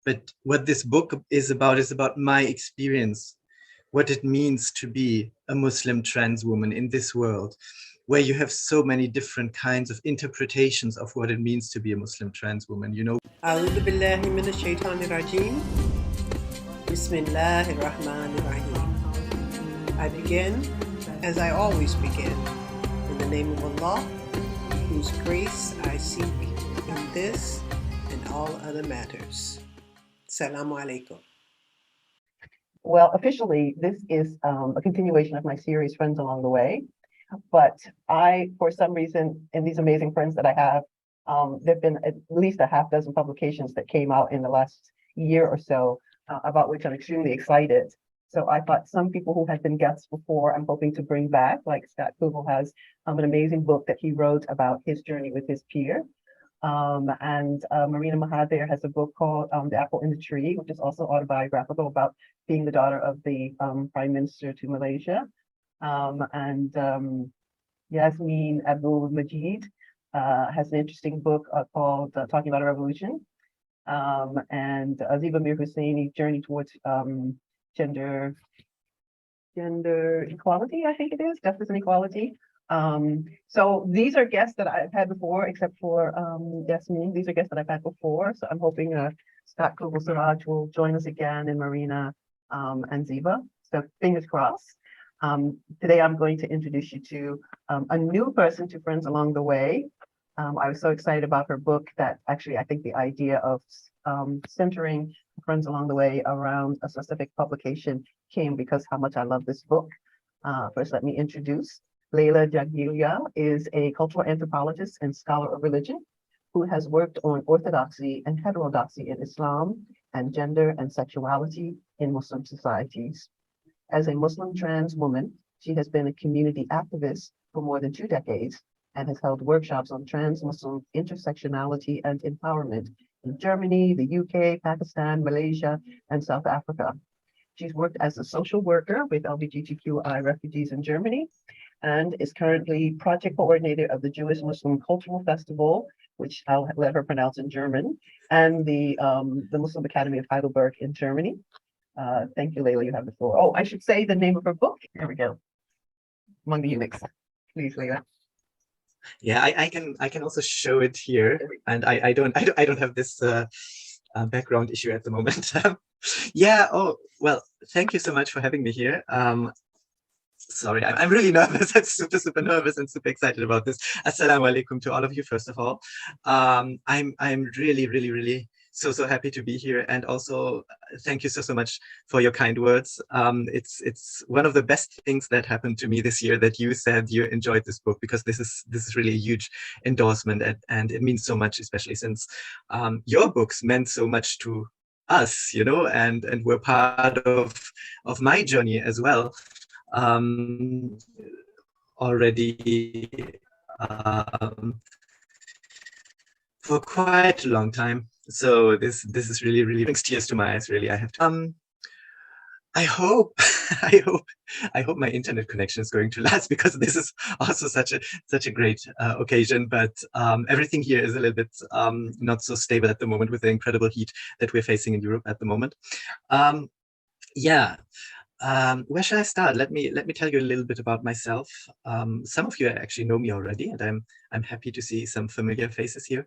But what this book is about my experience, what it means to be a Muslim trans woman in this world, where you have so many different kinds of interpretations of what it means to be a Muslim trans woman. You know, أعوذ بالله من الشيطان الرجيم. بسم الله الرحمن الرحيم. I begin, as I always begin, in the name of Allah, whose grace I seek in this and all other matters. Assalamu alaikum. Well, officially, this is a continuation of my series, Friends Along the Way. But I, for some reason, and these amazing friends that I have, there have been at least a half dozen publications that came out in the last year or so, about which I'm extremely excited. So I thought some people who had been guests before, I'm hoping to bring back, like Scott Kugel has an amazing book that he wrote about his journey with his peer. And Marina Mahathir has a book called The Apple in the Tree, which is also autobiographical about being the daughter of the Prime Minister to Malaysia. Yasmin Abdul Majid has an interesting book called Talking About a Revolution. And Aziba Mir Husseini's journey towards gender equality, I think it is, justice and equality. So these are guests that I've had before, except for Yasmin. These are guests that I've had before. So I'm hoping Scott Kugel Siraj will join us again, and Marina and Ziba. So fingers crossed. Today I'm going to introduce you to a new person to Friends Along the Way. I was so excited about her book that actually I think the idea of centering Friends Along the Way around a specific publication came because how much I love this book. First, let me introduce Leyla Jagiella is a cultural anthropologist and scholar of religion who has worked on orthodoxy and heterodoxy in Islam and gender and sexuality in Muslim societies. As a Muslim trans woman, she has been a community activist for more than 2 decades and has held workshops on trans Muslim intersectionality and empowerment in Germany, the UK, Pakistan, Malaysia, and South Africa. She's worked as a social worker with LGBTQI refugees in Germany and is currently project coordinator of the Jewish Muslim Cultural Festival, which I'll let her pronounce in German, and the Muslim Academy of Heidelberg in Germany. Thank you, Leila, you have the floor. Oh, I should say the name of her book. There we go. Among the Eunuchs. Please, Leila. Yeah, I can also show it here, and I don't have this background issue at the moment. Yeah. Oh well, thank you so much for having me here. Sorry, I'm really nervous. I'm super nervous and super excited about this. Assalamu alaikum to all of you. First of all, I'm really so happy to be here, and also thank you so much for your kind words. It's one of the best things that happened to me this year that you said you enjoyed this book, because this is really a huge endorsement, and it means so much, especially since your books meant so much to us, you know, and were part of my journey as well. Already for quite a long time. So this is really brings tears to my eyes. Really, I have to. I hope I hope my internet connection is going to last, because this is also such a great occasion. But everything here is a little bit not so stable at the moment with the incredible heat that we're facing in Europe at the moment. Yeah. Where shall I start? Let me tell you a little bit about myself. Some of you actually know me already, and I'm happy to see some familiar faces here.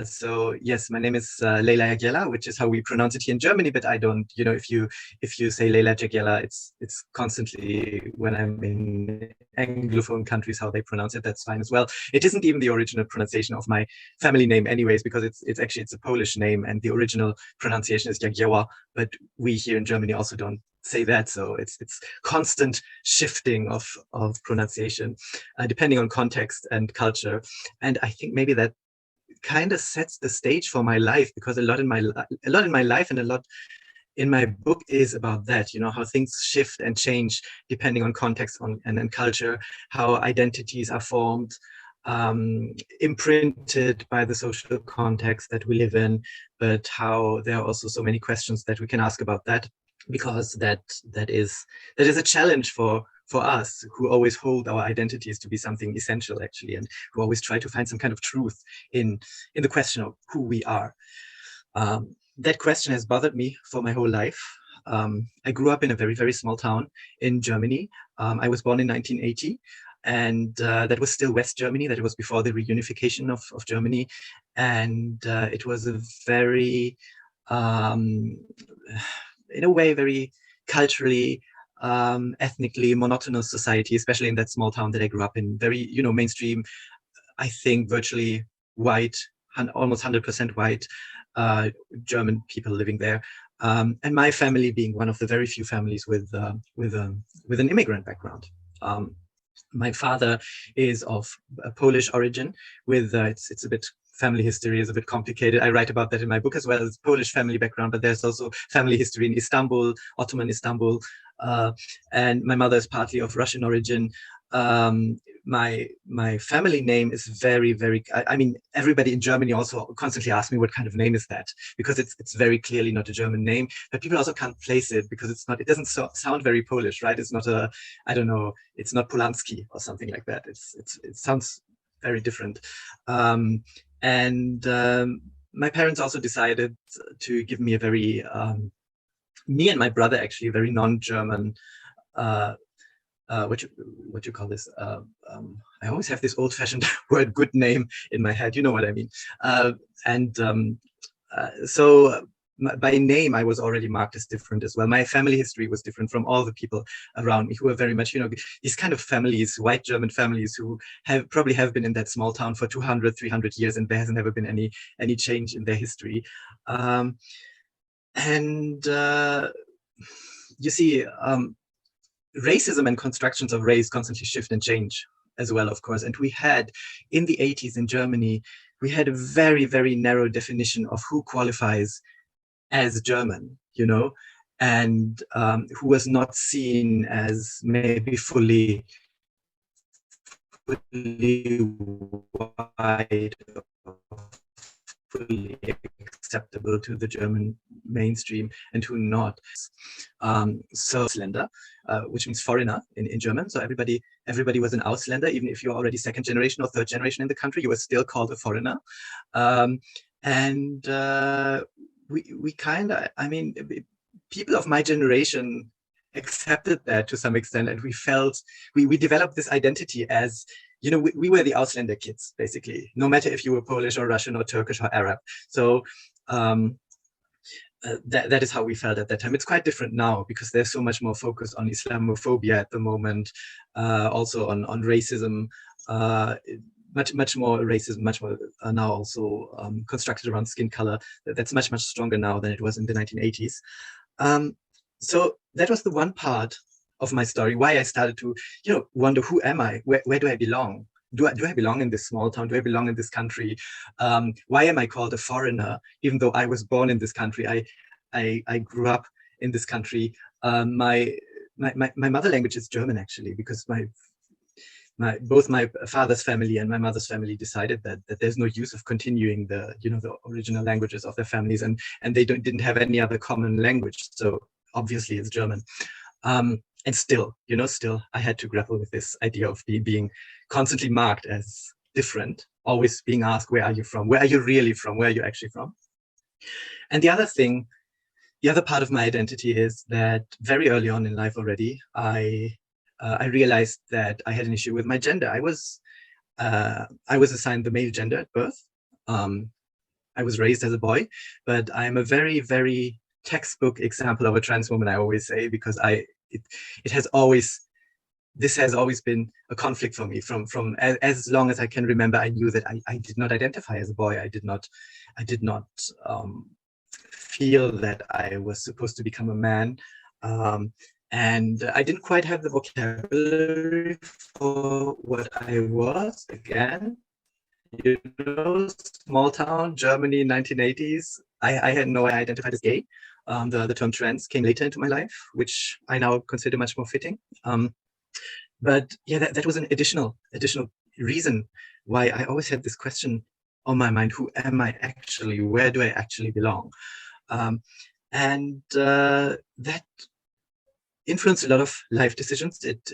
So yes, my name is Leyla Jagiella, which is how we pronounce it here in Germany. But I don't, you know, if you say Leyla Jagiella, it's constantly, when I'm in Anglophone countries, how they pronounce it. That's fine as well. It isn't even the original pronunciation of my family name, anyways, because it's actually a Polish name, and the original pronunciation is Jagiella. But we here in Germany also don't say that, so it's constant shifting of pronunciation depending on context and culture. And I think maybe that kind of sets the stage for my life, because a lot in my life and a lot in my book is about that, you know, how things shift and change depending on context and culture, how identities are formed, imprinted by the social context that we live in, but how there are also so many questions that we can ask about that, because that is a challenge for us, who always hold our identities to be something essential, actually, and who always try to find some kind of truth in the question of who we are. that question has bothered me for my whole life. I grew up in a very, very small town in Germany. I was born in 1980, and that was still West Germany. That was before the reunification of Germany. And it was a very, in a way, very culturally, ethnically monotonous society, especially in that small town that I grew up in. Very, mainstream, I think virtually white, almost 100% white German people living there. And my family being one of the very few families with an immigrant background. My father is of Polish origin. With it's a bit, family history is a bit complicated. I write about that in my book as well as Polish family background, but there's also family history in Istanbul, Ottoman Istanbul, and my mother is partly of Russian origin. My family name is very, very, I mean, everybody in Germany also constantly asks me what kind of name is that, because it's very clearly not a German name, but people also can't place it because it doesn't sound very Polish, right? It's not I don't know, it's not Polanski or something like that. It sounds very different. My parents also decided to give me a very, me and my brother actually, a very non-German, what you call this? I always have this old-fashioned word, good name, in my head. You know what I mean? So by name, I was already marked as different as well. My family history was different from all the people around me who were very much, these kind of families, white German families who probably have been in that small town for 200, 300 years, and there hasn't ever been any change in their history. You see, racism and constructions of race constantly shift and change as well, of course. And we had, in the 80s in Germany, we had a very, very narrow definition of who qualifies as German, and who was not seen as maybe fully white, fully acceptable to the German mainstream, and who not. So Ausländer, which means foreigner in German. So everybody was an Ausländer, even if you're already second generation or third generation in the country, you were still called a foreigner. We kind of, I mean, people of my generation accepted that to some extent, and we felt, we developed this identity as, we were the Ausländer kids, basically, no matter if you were Polish or Russian or Turkish or Arab. So that is how we felt at that time. It's quite different now because there's so much more focus on Islamophobia at the moment, also on racism, much more racism, much more now also constructed around skin color. That's much stronger now than it was in the 1980s. So that was the one part of my story, why I started to, wonder, who am I? Where do I belong? Do I belong in this small town? Do I belong in this country? Why am I called a foreigner, even though I was born in this country? I grew up in this country. My mother language is German, actually, because both my father's family and my mother's family decided that there's no use of continuing the original languages of their families, and they didn't have any other common language. So obviously it's German. And still I had to grapple with this idea of being constantly marked as different, always being asked, where are you from? Where are you really from? Where are you actually from? And the other part of my identity is that very early on in life already, I realized that I had an issue with my gender. I was assigned the male gender at birth. I was raised as a boy, but I'm a very, very textbook example of a trans woman, I always say, because this has always been a conflict for me from as long as I can remember. I knew that I did not identify as a boy. I did not feel that I was supposed to become a man, and I didn't quite have the vocabulary for what I was. Again, small town Germany, 1980s. I had no idea I identified as gay. The term trans came later into my life, which I now consider much more fitting. But yeah, that was an additional reason why I always had this question on my mind: who am I actually? Where do I actually belong? That influenced a lot of life decisions. It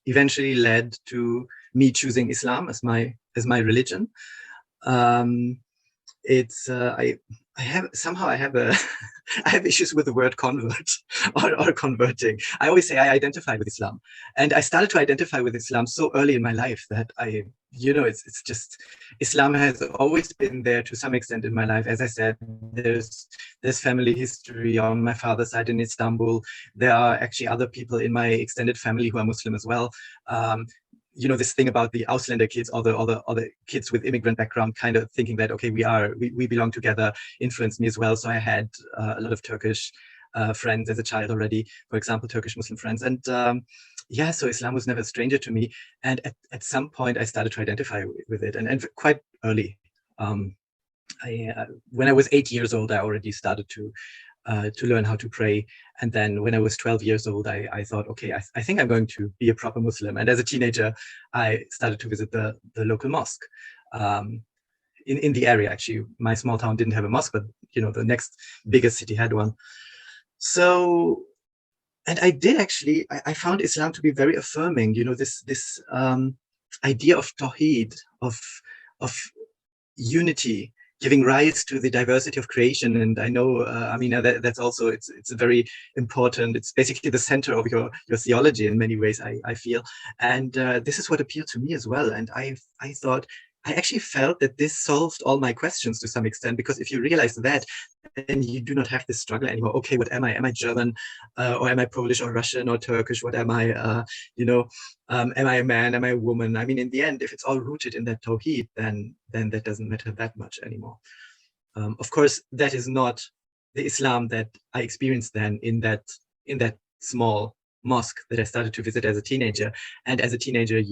eventually led to me choosing Islam as my religion. I have a I have issues with the word convert or converting. I always say I identify with Islam, and I started to identify with Islam so early in my life that it's just Islam has always been there to some extent in my life. As I said, there's family history on my father's side in Istanbul. There are actually other people in my extended family who are Muslim as well. This thing about the Ausländer kids, or the kids with immigrant background, kind of thinking that, okay, we belong together, influenced me as well. So I had a lot of Turkish friends as a child already, for example, Turkish Muslim friends. And so Islam was never a stranger to me. And at some point I started to identify with it, and quite early. When I was 8 years old, I already started to learn how to pray. And then when I was 12 years old, I thought, okay, I think I'm going to be a proper Muslim. And as a teenager, I started to visit the local mosque in the area. Actually, my small town didn't have a mosque, but the next biggest city had one. So, and I did actually, I found Islam to be very affirming. This idea of tawheed, of unity, giving rise to the diversity of creation. And I know, Amina, that's also, it's a very important, it's basically the center of your theology in many ways, I feel. And this is what appealed to me as well. And I thought, I actually felt that this solved all my questions to some extent, because if you realize that, then you do not have this struggle anymore. Okay, what am I? Am I German, or am I Polish or Russian or Turkish? What am I? Am I a man? Am I a woman? I mean, in the end, if it's all rooted in that tawheed, then that doesn't matter that much anymore. Of course, that is not the Islam that I experienced then in that small mosque that I started to visit as a teenager. And as a teenager,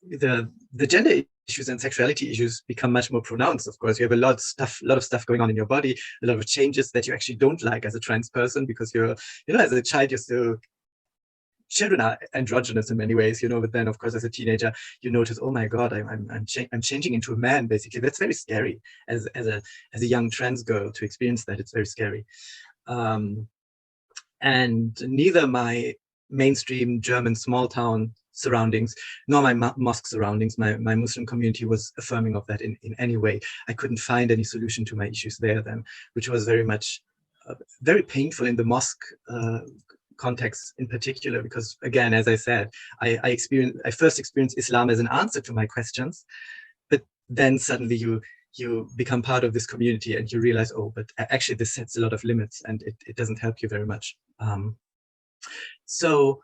the gender issues and sexuality issues become much more pronounced. Of course, you have a lot of stuff going on in your body, a lot of changes that you actually don't like as a trans person, because as a child, children are androgynous in many ways, but then of course as a teenager you notice, oh my god, I'm changing into a man, basically. That's very scary as a young trans girl to experience that. It's very scary. And neither my mainstream German small town surroundings nor my mosque surroundings, my Muslim community, was affirming of that in any way. I couldn't find any solution to my issues there then, which was very much very painful in the mosque context in particular, because again, as I said, I first experienced Islam as an answer to my questions, but then suddenly you become part of this community and you realize, oh, but actually this sets a lot of limits and it doesn't help you very much. So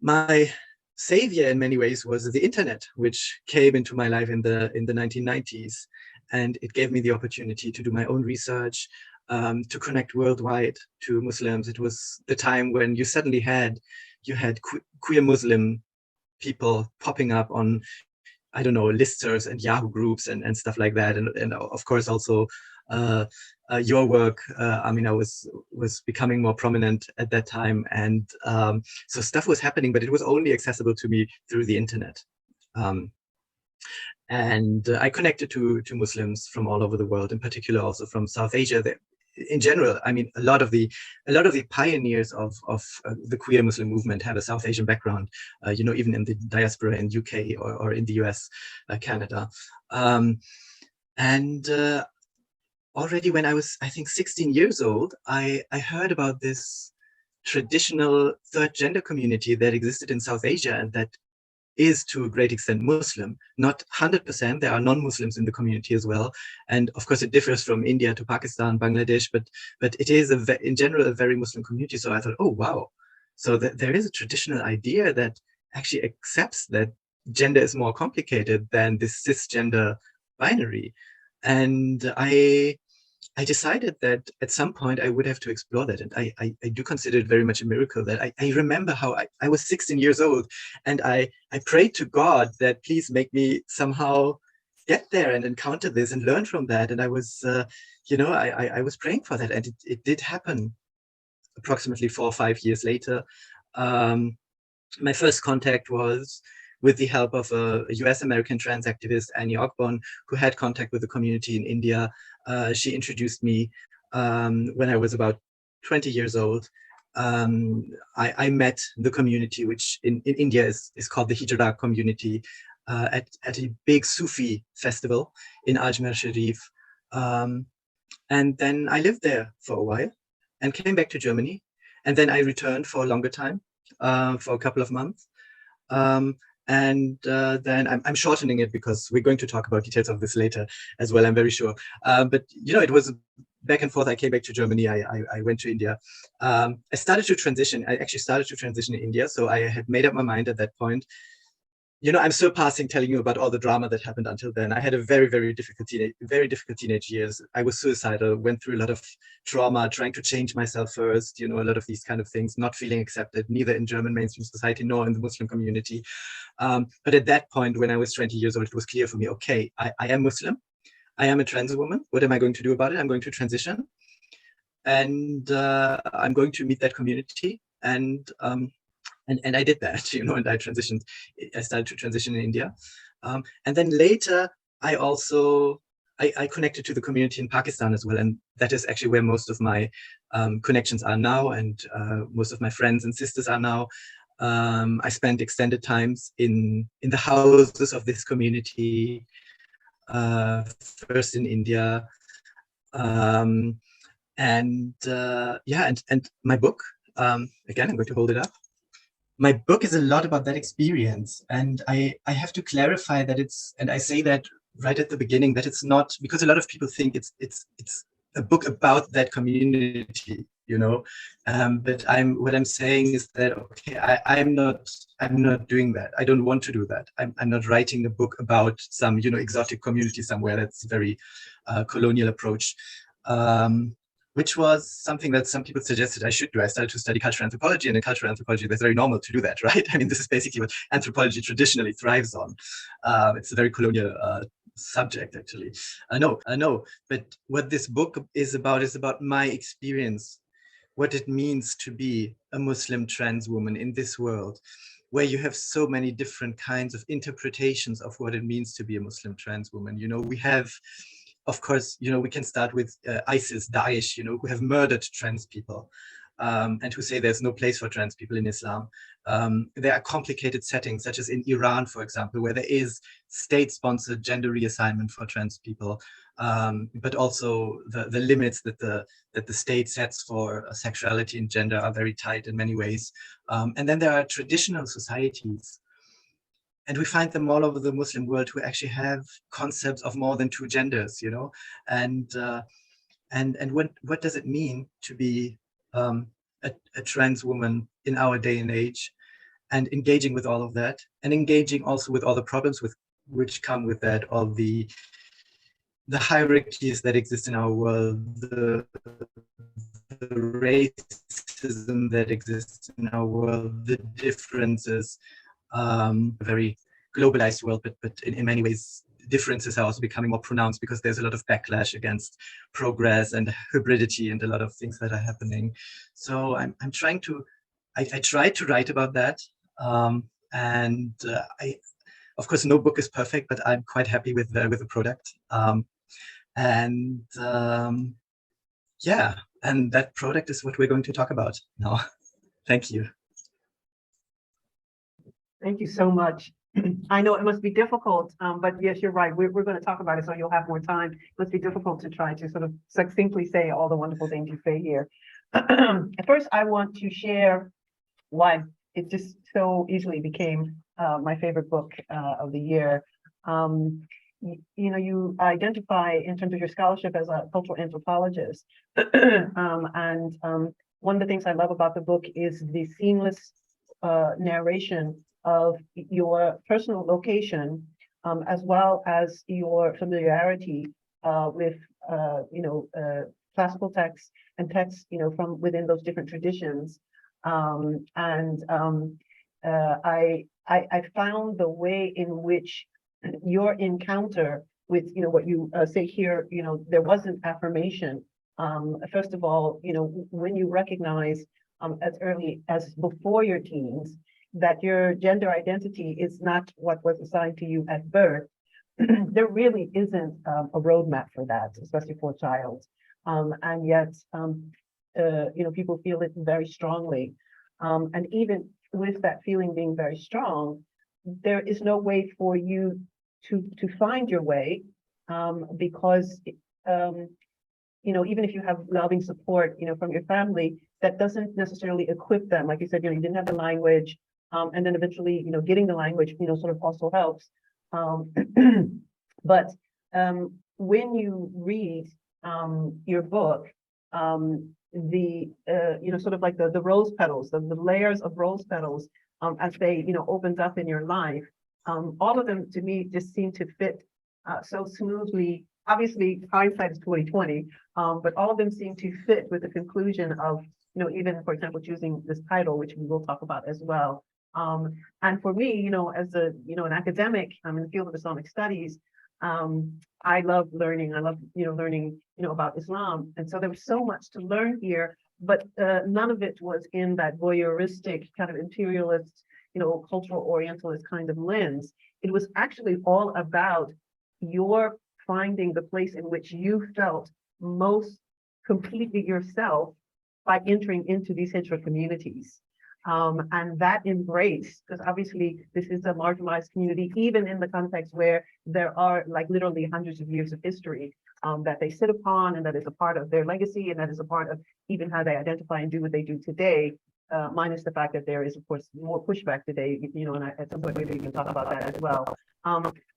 my savior in many ways was the internet, which came into my life in the 1990s, and it gave me the opportunity to do my own research, to connect worldwide to Muslims. It was the time when you suddenly had queer Muslim people popping up on, I don't know, listservs and Yahoo groups and stuff like that, and of course also your work, Amina, was becoming more prominent at that time, and so stuff was happening, but it was only accessible to me through the internet. And I connected to Muslims from all over the world, in particular also from South Asia. In general, I mean, a lot of the pioneers of the queer Muslim movement have a South Asian background, even in the diaspora in UK or in the US, Canada. And already when I was, I think, 16 years old, I heard about this traditional third gender community that existed in South Asia, and that is to a great extent Muslim. Not 100%, there are non-Muslims in the community as well. And of course it differs from India to Pakistan, Bangladesh, but it is in general a very Muslim community. So I thought, oh wow, so there is a traditional idea that actually accepts that gender is more complicated than this cisgender binary. And I decided that at some point I would have to explore that. And I do consider it very much a miracle that I remember how I was 16 years old, and I prayed to God that please make me somehow get there and encounter this and learn from that. And I was, I was praying for that, and it did happen approximately 4 or 5 years later. My first contact was with the help of a US-American trans activist, Annie Ogbon, who had contact with the community in India. She introduced me when I was about 20 years old. I met the community, which in India is called the Hijra community, at a big Sufi festival in Ajmer Sharif. And then I lived there for a while and came back to Germany. And then I returned for a longer time, for a couple of months. Then I'm shortening it because we're going to talk about details of this later as well, I'm very sure. But it was back and forth. I came back to Germany. I went to India. I started to transition. I actually started to transition in India. So I had made up my mind at that point. I'm surpassing telling you about all the drama that happened until then. I had a very, very difficult teenage years. I was suicidal, went through a lot of trauma, trying to change myself first, a lot of these kind of things, not feeling accepted, neither in German mainstream society nor in the Muslim community. But at that point, when I was 20 years old, it was clear for me, okay, I am Muslim. I am a trans woman. What am I going to do about it? I'm going to transition. And I'm going to meet that community. And I did that, and I transitioned. I started to transition in India. And then later, I connected to the community in Pakistan as well. And that is actually where most of my connections are now. And most of my friends and sisters are now. I spent extended times in the houses of this community, first in India. And my book, again, I'm going to hold it up. My book is a lot about that experience. And I have to clarify that and I say that right at the beginning, that it's not, because a lot of people think it's a book about that community, but what I'm saying is that, okay, I'm not doing that. I don't want to do that. I'm not writing a book about some, exotic community somewhere. That's a very colonial approach. Which was something that some people suggested I should do. I started to study cultural anthropology, and in cultural anthropology, that's very normal to do that, right? I mean, this is basically what anthropology traditionally thrives on. It's a very colonial subject, actually. I know. But what this book is about my experience, what it means to be a Muslim trans woman in this world, where you have so many different kinds of interpretations of what it means to be a Muslim trans woman. We have, of course, we can start with ISIS, Daesh, who have murdered trans people and who say there's no place for trans people in Islam. There are complicated settings, such as in Iran, for example, where there is state-sponsored gender reassignment for trans people, but also the limits that the state sets for sexuality and gender are very tight in many ways. And then there are traditional societies, and we find them all over the Muslim world, who actually have concepts of more than two genders, and what does it mean to be a trans woman in our day and age, and engaging with all of that, and engaging also with all the problems which come with that, all the hierarchies that exist in our world, the racism that exists in our world, the differences. Very globalized world, but in many ways, differences are also becoming more pronounced because there's a lot of backlash against progress and hybridity and a lot of things that are happening. So I'm trying to, I tried to write about that. Of course, no book is perfect, but I'm quite happy with the product. And that product is what we're going to talk about now. Thank you. Thank you so much. I know it must be difficult, but yes, you're right. We're going to talk about it, so you'll have more time. It must be difficult to try to sort of succinctly say all the wonderful things you say here. First, I want to share why it just so easily became my favorite book of the year. You identify in terms of your scholarship as a cultural anthropologist. One of the things I love about the book is the seamless narration of your personal location, as well as your familiarity with, classical texts and texts, from within those different traditions. I found the way in which your encounter with, what you say here, there wasn't affirmation. First of all, when you recognize as early as before your teens that your gender identity is not what was assigned to you at birth, there really isn't a roadmap for that, especially for a child. And yet, people feel it very strongly. And even with that feeling being very strong, there is no way for you to find your way, because even if you have loving support, from your family, that doesn't necessarily equip them. Like you said, you didn't have the language, and then eventually, getting the language, sort of also helps. But when you read your book, the sort of like the rose petals, the layers of rose petals, as they opens up in your life, all of them to me just seem to fit so smoothly. Obviously, hindsight is 2020, but all of them seem to fit with the conclusion of even, for example, choosing this title, which we will talk about as well. And for me, as an academic, I'm in the field of Islamic studies. I love learning. I love, learning, about Islam. And so there was so much to learn here, but none of it was in that voyeuristic kind of imperialist, cultural orientalist kind of lens. It was actually all about your finding the place in which you felt most completely yourself by entering into these hijra communities. And that embrace, because obviously this is a marginalized community, even in the context where there are like literally hundreds of years of history that they sit upon, and that is a part of their legacy, and that is a part of even how they identify and do what they do today, minus the fact that there is, of course, more pushback today, and at some point maybe we can talk about that as well.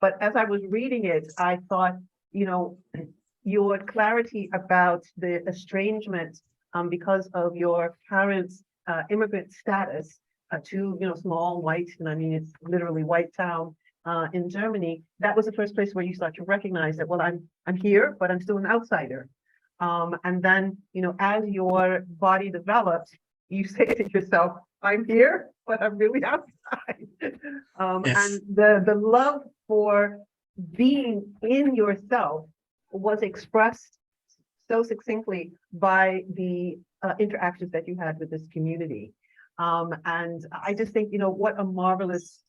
But as I was reading it, I thought, your clarity about the estrangement because of your parents' immigrant status to small white, and I mean it's literally white town in Germany. That was the first place where you start to recognize that, well, I'm here, but I'm still an outsider. And then as your body develops, you say to yourself, I'm here, but I'm really outside. Yes. And the love for being in yourself was expressed so succinctly by the interactions that you had with this community. And I just think, what a marvelous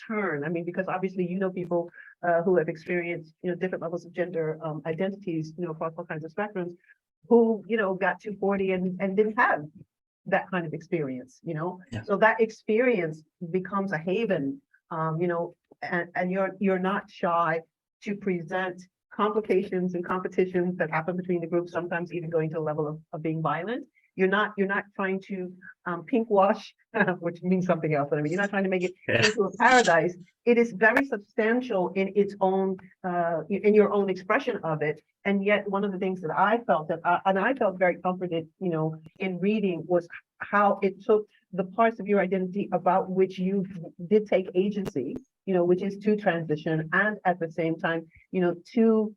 turn. I mean, because obviously, people who have experienced, different levels of gender identities, across all kinds of spectrums, who, got to 40 and didn't have that kind of experience, Yeah. So that experience becomes a haven, and you're not shy to present complications and competitions that happen between the groups, sometimes even going to a level of being violent. You're not trying to pink wash, which means something else. But I mean, you're not trying to make it into a paradise. It is very substantial in its own, in your own expression of it. And yet, one of the things that I felt and I felt very comforted, in reading, was how it took the parts of your identity about which you did take agency, which is to transition, and at the same time, to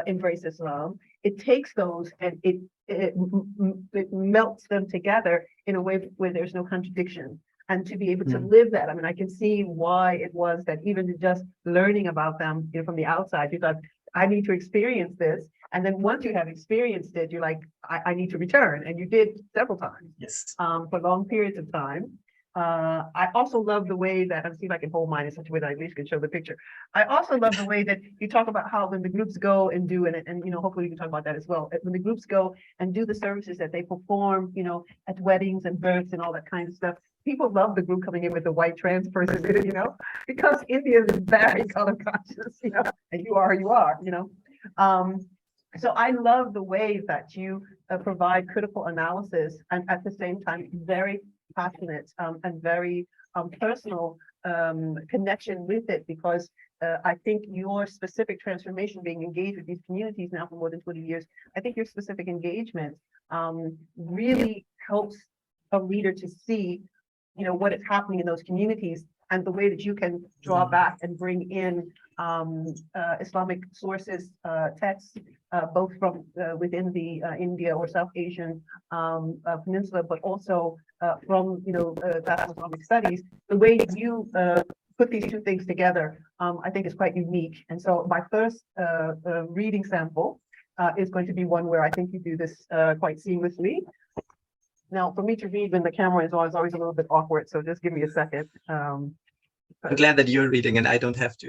embrace Islam. It takes those and it melts them together in a way where there's no contradiction. And to be able to live that, I mean, I can see why it was that even just learning about them, from the outside, you thought, I need to experience this. And then once you have experienced it, you're like, I need to return. And you did several times. Yes. For long periods of time. I also love the way that, I'm seeing if I can hold mine in such a way that I at least can show the picture. I also love the way that you talk about how when the groups go and do it, and hopefully we can talk about that as well. When the groups go and do the services that they perform, at weddings and births and all that kind of stuff, people love the group coming in with the white trans person, because India is very color conscious, and you are who you are, So I love the way that you provide critical analysis, and at the same time, very passionate and very personal connection with it, because I think your specific transformation, being engaged with these communities now for more than 20 years, I think your specific engagement really helps a reader to see, what is happening in those communities, and the way that you can draw back and bring in Islamic sources, texts, both from within the India or South Asian peninsula, but also from classical Islamic studies. The way you put these two things together, I think is quite unique. And so my first reading sample is going to be one where I think you do this quite seamlessly. Now, for me to read when the camera is on is always a little bit awkward, so just give me a second. I'm glad that you're reading and I don't have to.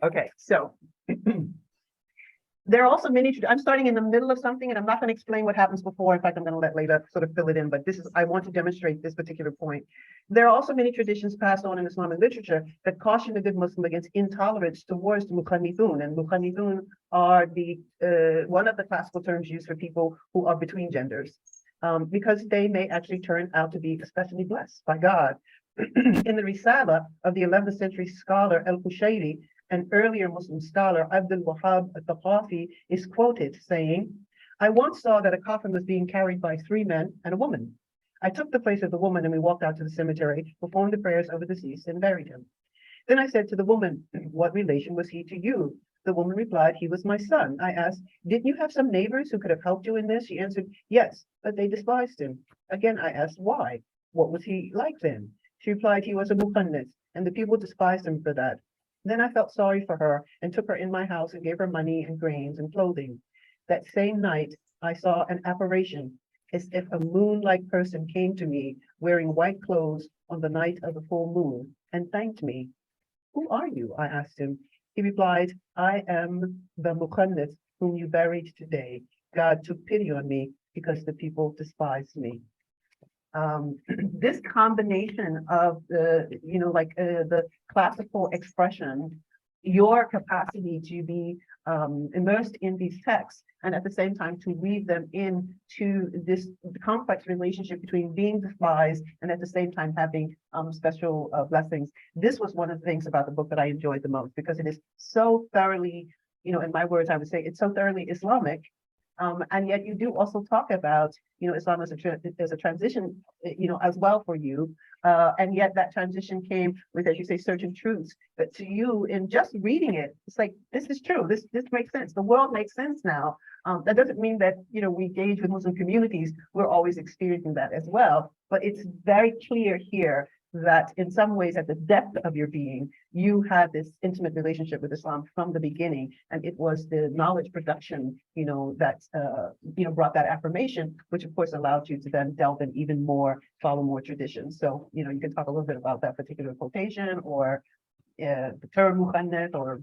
Okay, so There are also many, I'm starting in the middle of something and I'm not going to explain what happens before. In fact, I'm going to let Leila sort of fill it in, but I want to demonstrate this particular point. There are also many traditions passed on in Islamic literature that caution the good Muslim against intolerance towards the mukhanithun. And mukhanithun are one of the classical terms used for people who are between genders, because they may actually turn out to be especially blessed by God. In the Risala of the 11th century scholar Al-Qushayri, an earlier Muslim scholar, Abdul Wahab al-Thaqafi, is quoted saying, "I once saw that a coffin was being carried by 3 men and a woman. I took the place of the woman and we walked out to the cemetery, performed the prayers over the deceased and buried him. Then I said to the woman, 'What relation was he to you?' The woman replied, 'He was my son.' I asked, 'Didn't you have some neighbors who could have helped you in this?' She answered, 'Yes, but they despised him.' Again, I asked, 'Why? What was he like then?' She replied, 'He was a mukhannas, and the people despised him for that.' Then I felt sorry for her and took her in my house and gave her money and grains and clothing. That same night, I saw an apparition, as if a moon-like person came to me wearing white clothes on the night of the full moon and thanked me. 'Who are you?' I asked him. He replied, 'I am the mukhannas whom you buried today. God took pity on me because the people despised me.'" This combination of the classical expression, your capacity to be immersed in these texts, and at the same time to weave them into this complex relationship between being despised and at the same time having special blessings. This was one of the things about the book that I enjoyed the most, because it is so thoroughly, in my words, I would say it's so thoroughly Islamic. And yet you do also talk about, Islam as a transition, as well for you. And yet that transition came with, as you say, certain truths that to you, in just reading it, it's like, this is true. This makes sense. The world makes sense now. That doesn't mean that, we engage with Muslim communities. We're always experiencing that as well. But it's very clear here that in some ways, at the depth of your being, you had this intimate relationship with Islam from the beginning, and it was the knowledge production, that brought that affirmation, which of course allowed you to then delve in even more, follow more traditions. So, you can talk a little bit about that particular quotation or the term mukhannas, or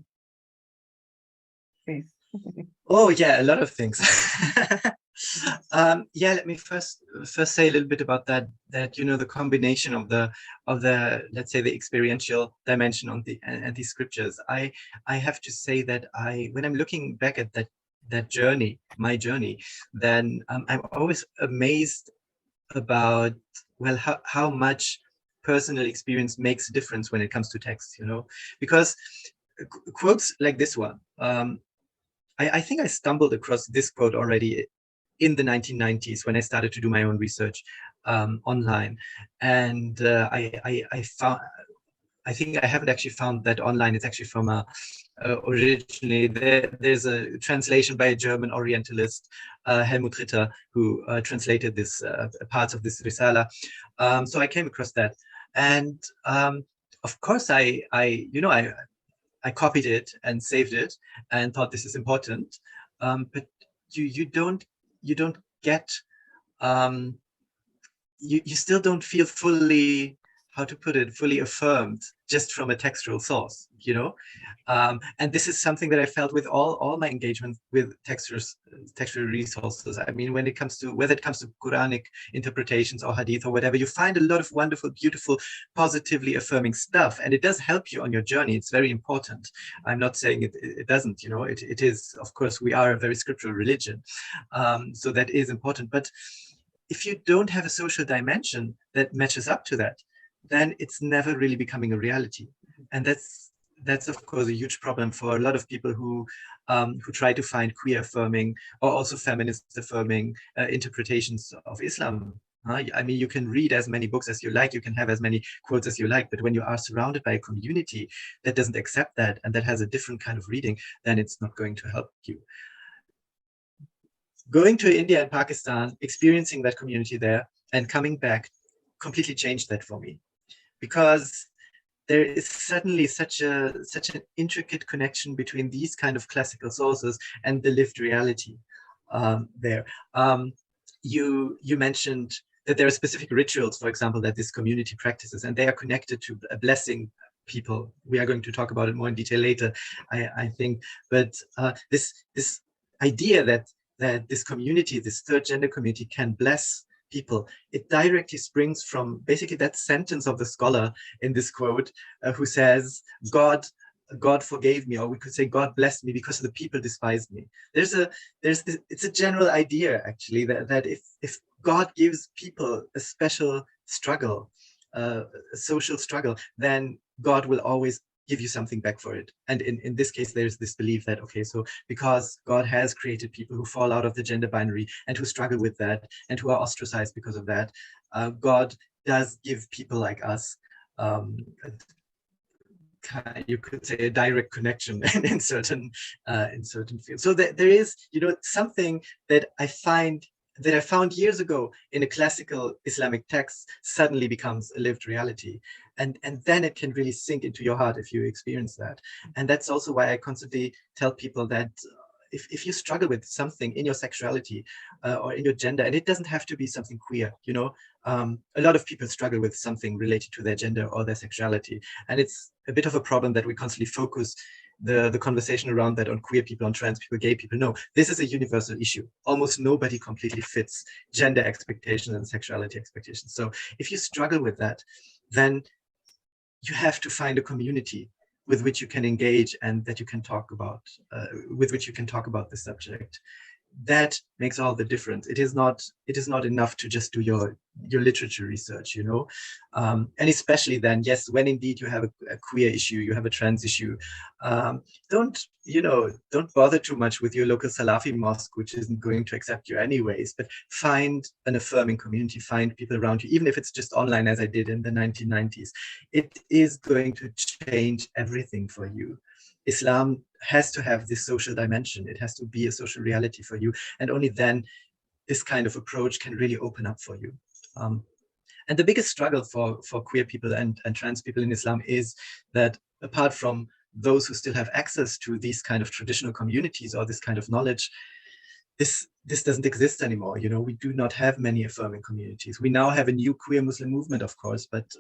please. Oh yeah, a lot of things. Yeah, let me first say a little bit about that the combination of the let's say the experiential dimension on these scriptures. I have to say that when I'm looking back at that journey, my journey, then I'm always amazed about how much personal experience makes a difference when it comes to text, because quotes like this one, I think I stumbled across this quote already in the 1990s when I started to do my own research online, and I think I haven't actually found that online. It's actually from originally there's a translation by a German Orientalist, Helmut Ritter, who translated this parts of this Risala. So I came across that, and of course I copied it and saved it and thought this is important, but you don't get you still don't feel fully, how to put it, fully affirmed just from a textual source, and this is something that I felt with all my engagement with textual resources. I mean, whether it comes to Quranic interpretations or hadith or whatever, you find a lot of wonderful, beautiful, positively affirming stuff, and it does help you on your journey. It's very important. I'm not saying it doesn't, it is, of course, we are a very scriptural religion, so that is important. But if you don't have a social dimension that matches up to that, then it's never really becoming a reality. And that's of course a huge problem for a lot of people who try to find queer affirming or also feminist affirming interpretations of Islam. I mean, you can read as many books as you like, you can have as many quotes as you like, but when you are surrounded by a community that doesn't accept that and that has a different kind of reading, then it's not going to help you. Going to India and Pakistan, experiencing that community there and coming back completely changed that for me, because there is suddenly such an intricate connection between these kind of classical sources and the lived reality there. You mentioned that there are specific rituals, for example, that this community practices, and they are connected to a blessing people. We are going to talk about it more in detail later, I think. But this idea that this community, this third gender community, can bless people, it directly springs from basically that sentence of the scholar in this quote, who says, God forgave me, or we could say God blessed me because the people despised me. There's this, it's a general idea actually that if God gives people a special struggle, a social struggle, then God will always give you something back for it. And in this case, there's this belief that, okay, so because God has created people who fall out of the gender binary and who struggle with that and who are ostracized because of that, God does give people like us, you could say, a direct connection in certain fields. So there is, something that I found years ago in a classical Islamic text suddenly becomes a lived reality. And then it can really sink into your heart if you experience that. And that's also why I constantly tell people that if you struggle with something in your sexuality or in your gender, and it doesn't have to be something queer, a lot of people struggle with something related to their gender or their sexuality. And it's a bit of a problem that we constantly focus the conversation around that on queer people, on trans people, gay people. No, this is a universal issue. Almost nobody completely fits gender expectations and sexuality expectations. So if you struggle with that, then you have to find a community with which you can engage and that you can talk about, with which you can talk about the subject. That makes all the difference. It is not enough to just do your literature research, and especially then, yes, when indeed you have a queer issue, you have a trans issue, don't bother too much with your local Salafi mosque, which isn't going to accept you anyways, but find an affirming community, find people around you, even if it's just online, as I did in the 1990s. It is going to change everything for you. Islam has to have this social dimension. It has to be a social reality for you. And only then this kind of approach can really open up for you. And the biggest struggle for queer people and trans people in Islam is that apart from those who still have access to these kind of traditional communities or this kind of knowledge, this doesn't exist anymore. We do not have many affirming communities. We now have a new queer Muslim movement, of course, but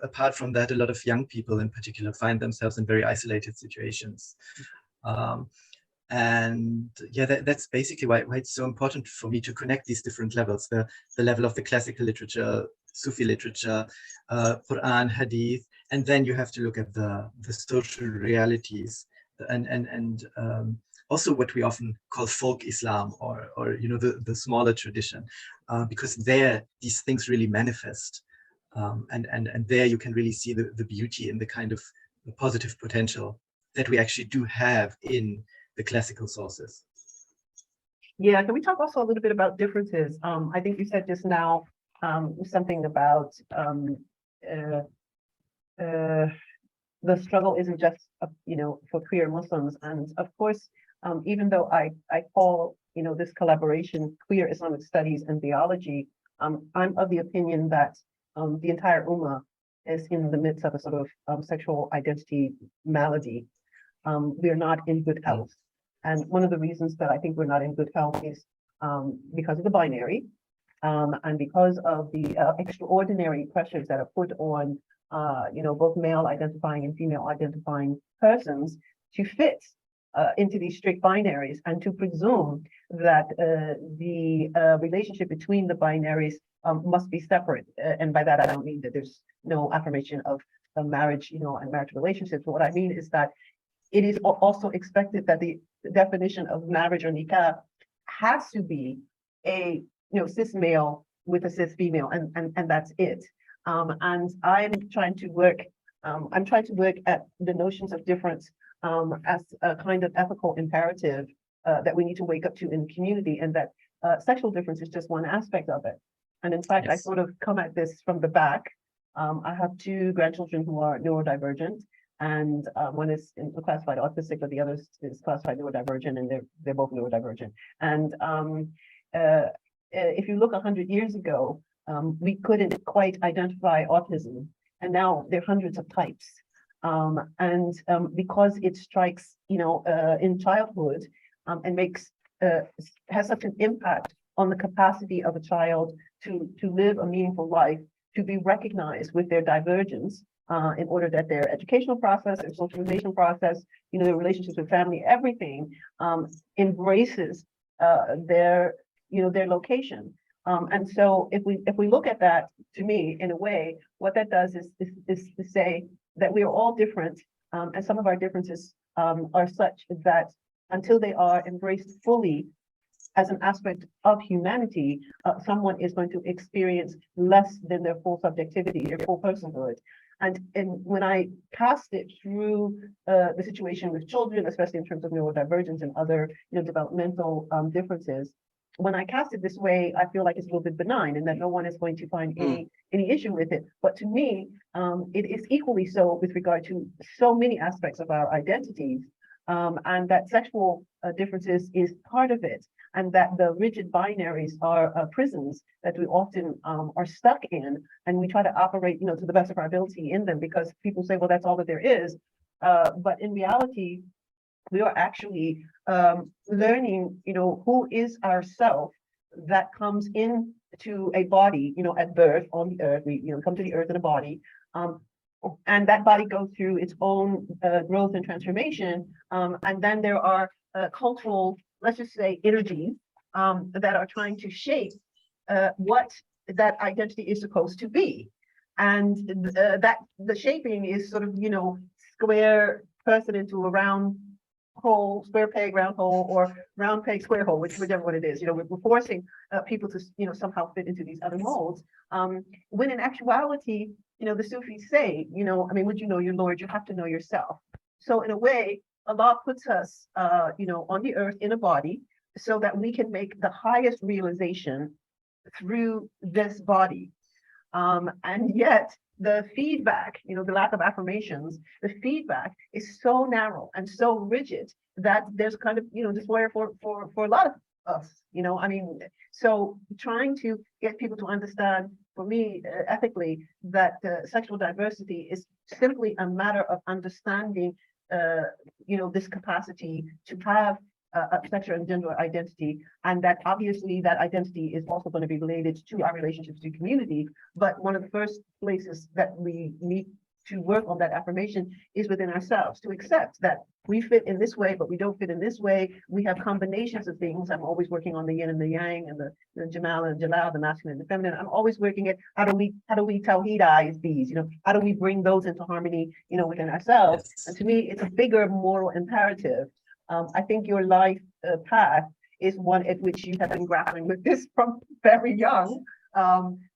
apart from that, a lot of young people in particular find themselves in very isolated situations. And yeah, that's basically why it's so important for me to connect these different levels, the level of the classical literature, Sufi literature, Quran, Hadith, and then you have to look at the social realities and also what we often call folk Islam, or the smaller tradition, because there these things really manifest, and there you can really see the beauty and the kind of the positive potential that we actually do have in the classical sources. Yeah, can we talk also a little bit about differences? I think you said just now something about the struggle isn't just for queer Muslims, and of course, even though I call this collaboration queer Islamic studies and theology, I'm of the opinion that the entire Ummah is in the midst of a sort of sexual identity malady. We're not in good health, and one of the reasons that I think we're not in good health is because of the binary, and because of the extraordinary pressures that are put on both male identifying and female identifying persons to fit into these strict binaries, and to presume that the relationship between the binaries must be separate. And by that, I don't mean that there's no affirmation of marriage, and marriage relationships. But what I mean is that it is also expected that the definition of marriage or nikah has to be a cis male with a cis female, and that's it. And I'm trying to work at the notions of difference as a kind of ethical imperative that we need to wake up to in the community, and that sexual difference is just one aspect of it. And in fact, yes, I sort of come at this from the back. I have two grandchildren who are neurodivergent, and one is classified autistic, but the other is classified neurodivergent, and they're both neurodivergent. And if you look 100 years ago, we couldn't quite identify autism, and now there are hundreds of types. And because it strikes, in childhood, and has such an impact on the capacity of a child to live a meaningful life, to be recognized with their divergence, in order that their educational process, their socialization process, their relationships with family, everything embraces their location. And so if we look at that, to me, in a way, what that does is to say that we are all different, and some of our differences are such that until they are embraced fully as an aspect of humanity, someone is going to experience less than their full subjectivity, their full personhood. And when I cast it through the situation with children, especially in terms of neurodivergence and other developmental differences, when I cast it this way, I feel like it's a little bit benign and that no one is going to find any issue with it. But to me, it is equally so with regard to so many aspects of our identities, and that sexual differences is part of it, and that the rigid binaries are prisons that we often are stuck in, and we try to operate, to the best of our ability in them, because people say, well, that's all that there is. But in reality, we are actually learning, who is ourself that comes into a body, at birth on the earth. We, come to the earth in a body, and that body goes through its own growth and transformation. And then there are cultural, let's just say, energies that are trying to shape what that identity is supposed to be. And that the shaping is sort of, square person into a round hole, square peg, round hole, or round peg, square hole, whichever one it is. We're forcing people to, somehow fit into these other molds. When in actuality, the Sufis say, would you know your Lord? You have to know yourself. So in a way, Allah puts us, on the earth in a body so that we can make the highest realization through this body. And yet the feedback, the lack of affirmations, the feedback is so narrow and so rigid that there's kind of, dysphoria for a lot of us, so trying to get people to understand, for me, ethically, that sexual diversity is simply a matter of understanding, this capacity to have a sexual and gender identity, and that obviously that identity is also going to be related to our relationships to community. But one of the first places that we need to work on that affirmation is within ourselves, to accept that we fit in this way, but we don't fit in this way. We have combinations of things. I'm always working on the yin and the yang, and the Jamal and Jalal, the masculine and the feminine. I'm always working at how do we tawhidize these, how do we bring those into harmony, within ourselves. Yes. And to me, it's a bigger moral imperative. I think your life path is one at which you have been grappling with this from very young.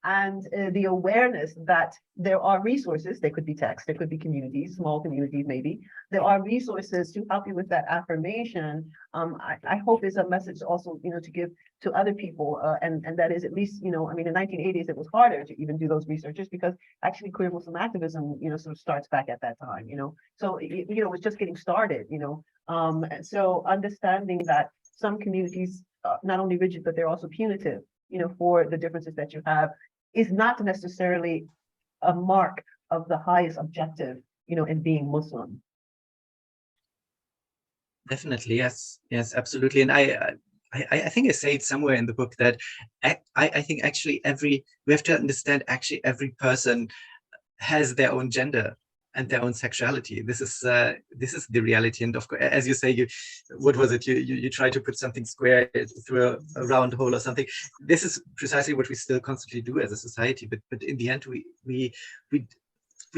And the awareness that there are resources, there could be text, there could be communities, small communities maybe, there are resources to help you with that affirmation. I hope is a message also, to give to other people, and that is at least, in the 1980s, it was harder to even do those researches because actually queer Muslim activism, sort of starts back at that time, so, it was just getting started, so understanding that some communities, not only rigid, but they're also punitive, for the differences that you have, is not necessarily a mark of the highest objective, in being Muslim. Definitely, yes, absolutely. And I think I say it somewhere in the book that I think actually we have to understand actually every person has their own gender and their own sexuality. This is the reality. And of course, as you say, what was it? You try to put something square through a round hole or something. This is precisely what we still constantly do as a society. But in the end, we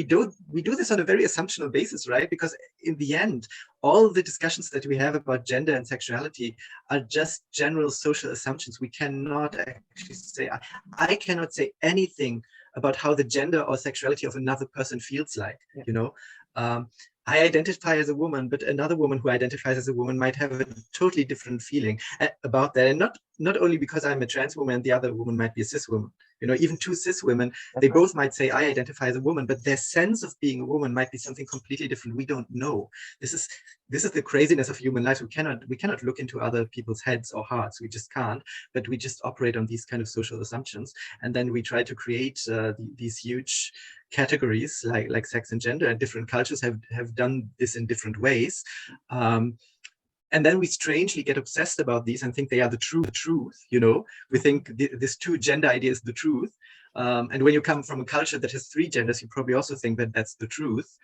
do this on a very assumptional basis, right? Because in the end, all the discussions that we have about gender and sexuality are just general social assumptions. We cannot actually say, I cannot say anything about how the gender or sexuality of another person feels like, I identify as a woman, but another woman who identifies as a woman might have a totally different feeling about that. And not only because I'm a trans woman and the other woman might be a cis woman. Even two cis women, they both might say, I identify as a woman, but their sense of being a woman might be something completely different. We don't know. This is the craziness of human life. We cannot look into other people's heads or hearts. We just can't, but we just operate on these kind of social assumptions. And then we try to create these huge categories like sex and gender, and different cultures have done this in different ways. And then we strangely get obsessed about these and think they are the truth, you know. We think this two gender idea is the truth. And when you come from a culture that has three genders, you probably also think that that's the truth.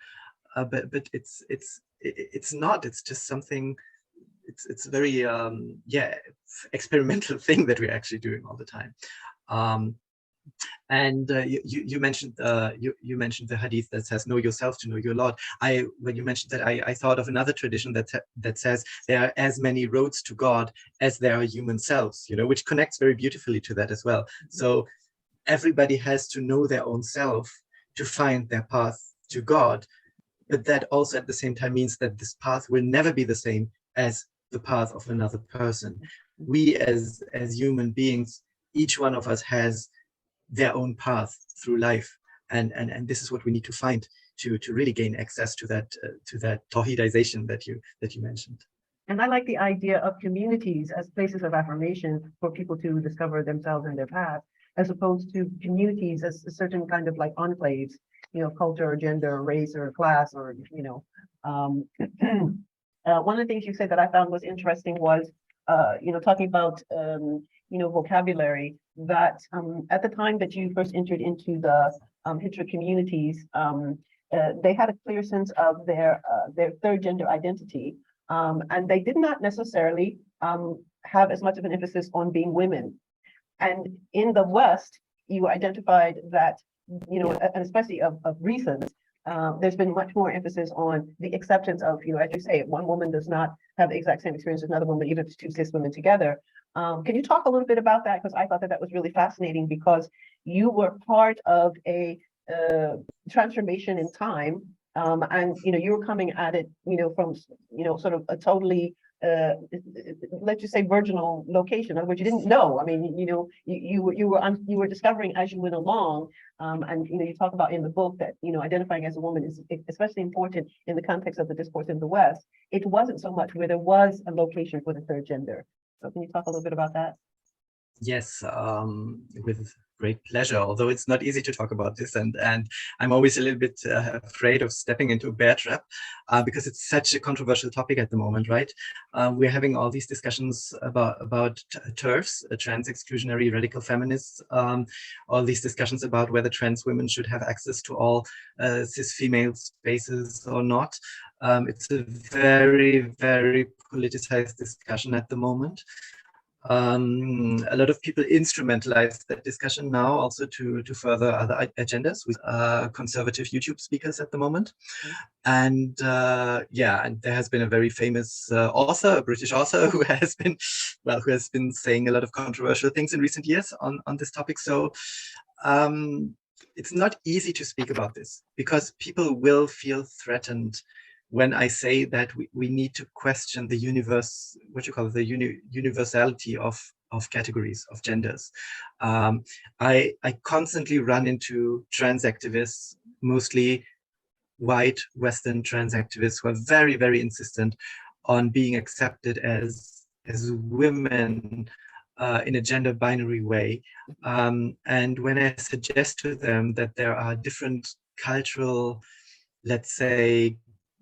But it's not. It's just something. It's a very experimental thing that we're actually doing all the time. And you mentioned you mentioned the hadith that says know yourself to know your Lord. When you mentioned that, I thought of another tradition that says there are as many roads to God as there are human selves, you know, which connects very beautifully to that as well. So everybody has to know their own self to find their path to God, but that also at the same time means that this path will never be the same as the path of another person. We as human beings, each one of us has their own path through life, and this is what we need to find to really gain access to that tawhidization that you mentioned. And I like the idea of communities as places of affirmation for people to discover themselves and their path, as opposed to communities as a certain kind of like enclaves, you know, culture or gender or race or class, or, you know. One of the things you said that I found was interesting was, you know, talking about, you know, vocabulary, that at the time that you first entered into the Hijra communities, they had a clear sense of their third gender identity, and they did not necessarily have as much of an emphasis on being women. And in the West, you identified that, you know, and especially of recent, there's been much more emphasis on the acceptance of, you know, as you say, one woman does not have the exact same experience as another woman, even if it's two cis women together. Can you talk a little bit about that? Because I thought that that was really fascinating, because you were part of a transformation in time, and, you know, you were coming at it, you know, from, you know, sort of a totally, let's just say, virginal location. In other words, you didn't know. I mean, you know, you were discovering as you went along, and, you know, you talk about in the book that, you know, identifying as a woman is especially important in the context of the discourse in the West. It wasn't so much where there was a location for the third gender. So can you talk a little bit about that? Yes, with great pleasure, although it's not easy to talk about this, and I'm always a little bit afraid of stepping into a bear trap, because it's such a controversial topic at the moment, right? We're having all these discussions about TERFs, trans exclusionary radical feminists, all these discussions about whether trans women should have access to all cis female spaces or not. It's a very, very politicized discussion at the moment. A lot of people instrumentalize that discussion now also to further other agendas with conservative YouTube speakers at the moment. And yeah, and there has been a very famous author, a British author, who has been saying a lot of controversial things in recent years on this topic. So it's not easy to speak about this, because people will feel threatened when I say that we need to question the universe, what you call the universality of categories, of genders. I constantly run into trans activists, mostly white Western trans activists, who are very, very insistent on being accepted as women in a gender binary way. And when I suggest to them that there are different cultural, let's say,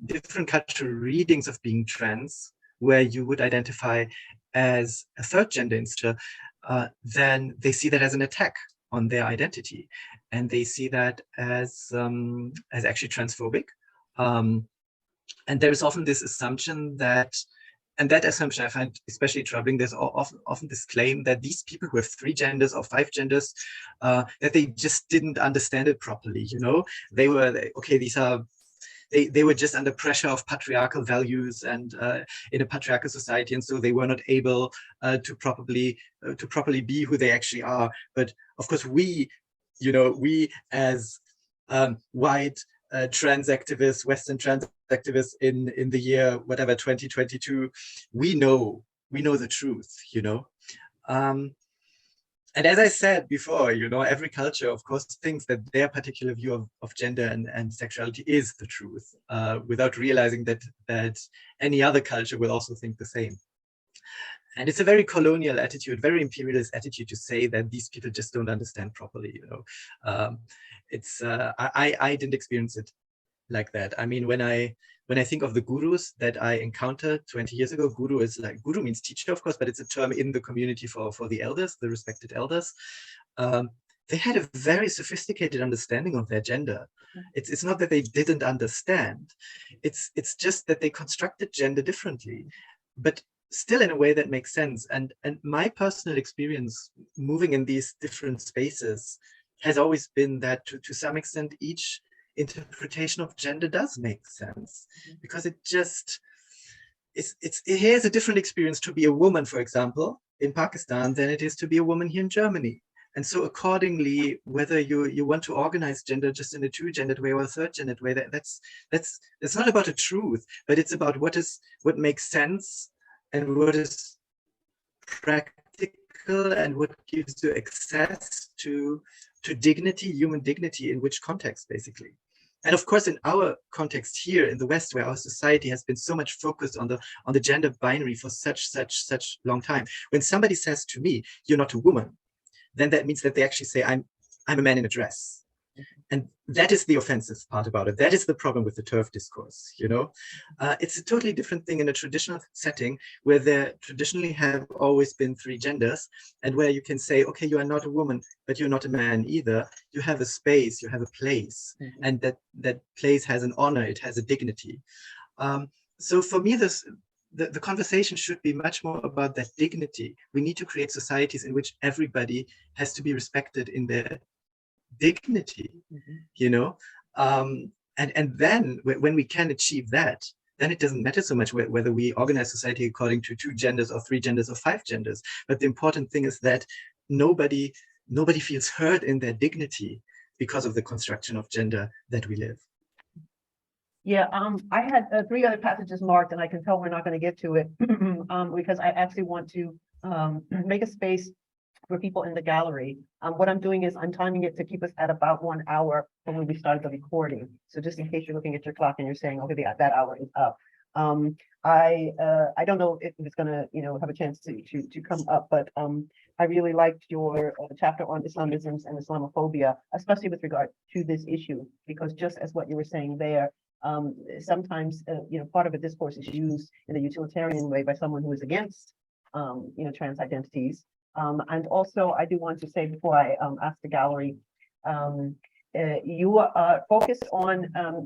different cultural readings of being trans, where you would identify as a third gender instead, then they see that as an attack on their identity, and they see that as actually transphobic. And there's often this assumption that, and that assumption I find especially troubling. There's often this claim that these people who have 3 genders or 5 genders, that they just didn't understand it properly. You know, they were okay. They were just under pressure of patriarchal values and in a patriarchal society, and so they were not able to properly be who they actually are. But of course, we as white trans activists, Western trans activists in the year whatever 2022, we know the truth, you know. And as I said before, you know, every culture, of course, thinks that their particular view of gender and sexuality is the truth, without realizing that any other culture will also think the same. And it's a very colonial attitude, very imperialist attitude to say that these people just don't understand properly, you know. I didn't experience it like that. I mean, when I when I think of the gurus that I encountered 20 years ago, guru means teacher, of course, but it's a term in the community for the elders, the respected elders. They had a very sophisticated understanding of their gender. It's not that they didn't understand. It's just that they constructed gender differently, but still in a way that makes sense. And my personal experience moving in these different spaces has always been that to some extent, each interpretation of gender does make sense, because it just, it has a different experience to be a woman, for example, in Pakistan than it is to be a woman here in Germany. And so accordingly, whether you want to organize gender just in a two-gendered way or a third-gendered way, that's not about a truth, but it's about what makes sense and what is practical and what gives you access to dignity, human dignity, in which context, basically. And of course, in our context here in the West, where our society has been so much focused on the gender binary for such long time, when somebody says to me, "You're not a woman," then that means that they actually say, I'm a man in a dress. And that is the offensive part about it. That is the problem with the TERF discourse, you know? It's a totally different thing in a traditional setting where there traditionally have always been three genders, and where you can say, okay, you are not a woman, but you're not a man either. You have a space, you have a place, and that place has an honor, it has a dignity. So for me, the conversation should be much more about that dignity. We need to create societies in which everybody has to be respected in their dignity, you know? And then when we can achieve that, then it doesn't matter so much whether we organize society according to two genders or three genders or five genders. But the important thing is that nobody feels hurt in their dignity because of the construction of gender that we live. Yeah, I had 3 other passages marked, and I can tell we're not going to get to it because I actually want to make a space for people in the gallery. What I'm doing is I'm timing it to keep us at about 1 hour from when we started the recording. So just in case you're looking at your clock and you're saying, okay, that hour is up. I don't know if it's going to, have a chance to come up, but I really liked your chapter on Islamisms and Islamophobia, especially with regard to this issue, because just as what you were saying there, sometimes, part of a discourse is used in a utilitarian way by someone who is against, trans identities. And also, I do want to say before I ask the gallery, you are focused on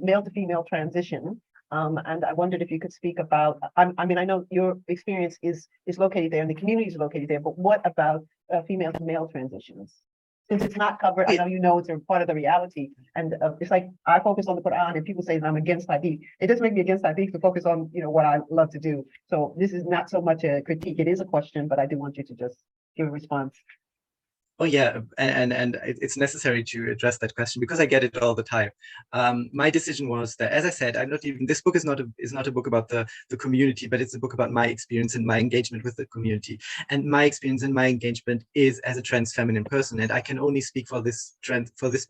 male to female transition. And I wondered if you could speak about, I know your experience is located there and the community is located there, but what about female to male transitions? Since it's not covered, I know it's a part of the reality. And it's like I focus on the Quran and people say that I'm against Hadith. It doesn't make me against Hadith to focus on, what I love to do. So this is not so much a critique. It is a question, but I do want you to just give a response. Oh yeah, and it's necessary to address that question because I get it all the time. My decision was that, as I said, this book is not a book about the community, but it's a book about my experience and my engagement with the community. And my experience and my engagement is as a trans feminine person, and I can only speak for this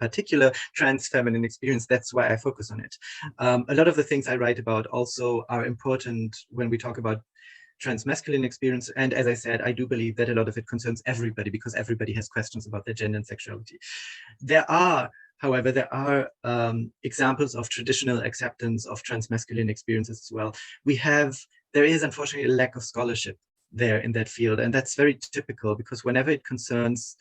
particular trans feminine experience. That's why I focus on it. A lot of the things I write about also are important when we talk about transmasculine experience. And as I said, I do believe that a lot of it concerns everybody because everybody has questions about their gender and sexuality. However, there are examples of traditional acceptance of transmasculine experiences as well. There is unfortunately a lack of scholarship there in that field. And that's very typical because whenever it concerns,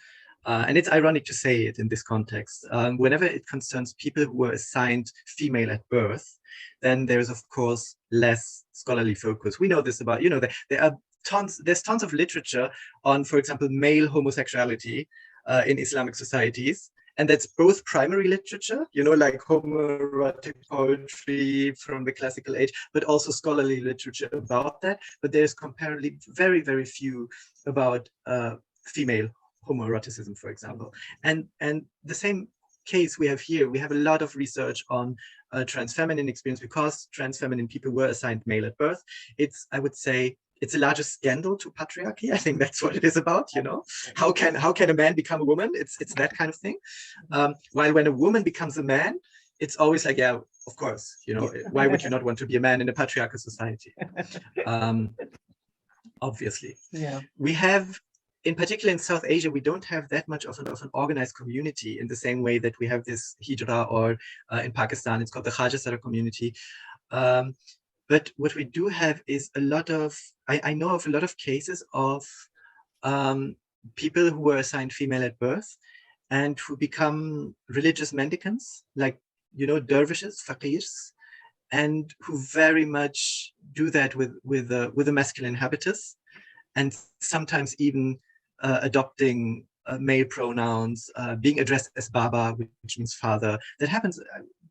and it's ironic to say it in this context, whenever it concerns people who were assigned female at birth, then there's of course less scholarly focus. We know this about, there's tons of literature on, for example, male homosexuality in Islamic societies. And that's both primary literature, like homoerotic poetry from the classical age, but also scholarly literature about that. But there's comparatively very, very few about female homoeroticism, for example. And the same case we have here. We have a lot of research on trans feminine experience because trans feminine people were assigned male at birth. I would say it's a larger scandal to patriarchy. I think that's what it is about, How can a man become a woman? It's that kind of thing. While when a woman becomes a man, it's always like, yeah, of course, why would you not want to be a man in a patriarchal society? Obviously. Yeah. We have, in particular in South Asia, we don't have that much of an organized community in the same way that we have this hijra, or in Pakistan, it's called the Jagiella community. But what we do have is a lot of, I know of a lot of cases of people who were assigned female at birth and who become religious mendicants, like, dervishes, faqirs, and who very much do that with a masculine habitus, and sometimes even adopting male pronouns, being addressed as Baba, which means father. That happens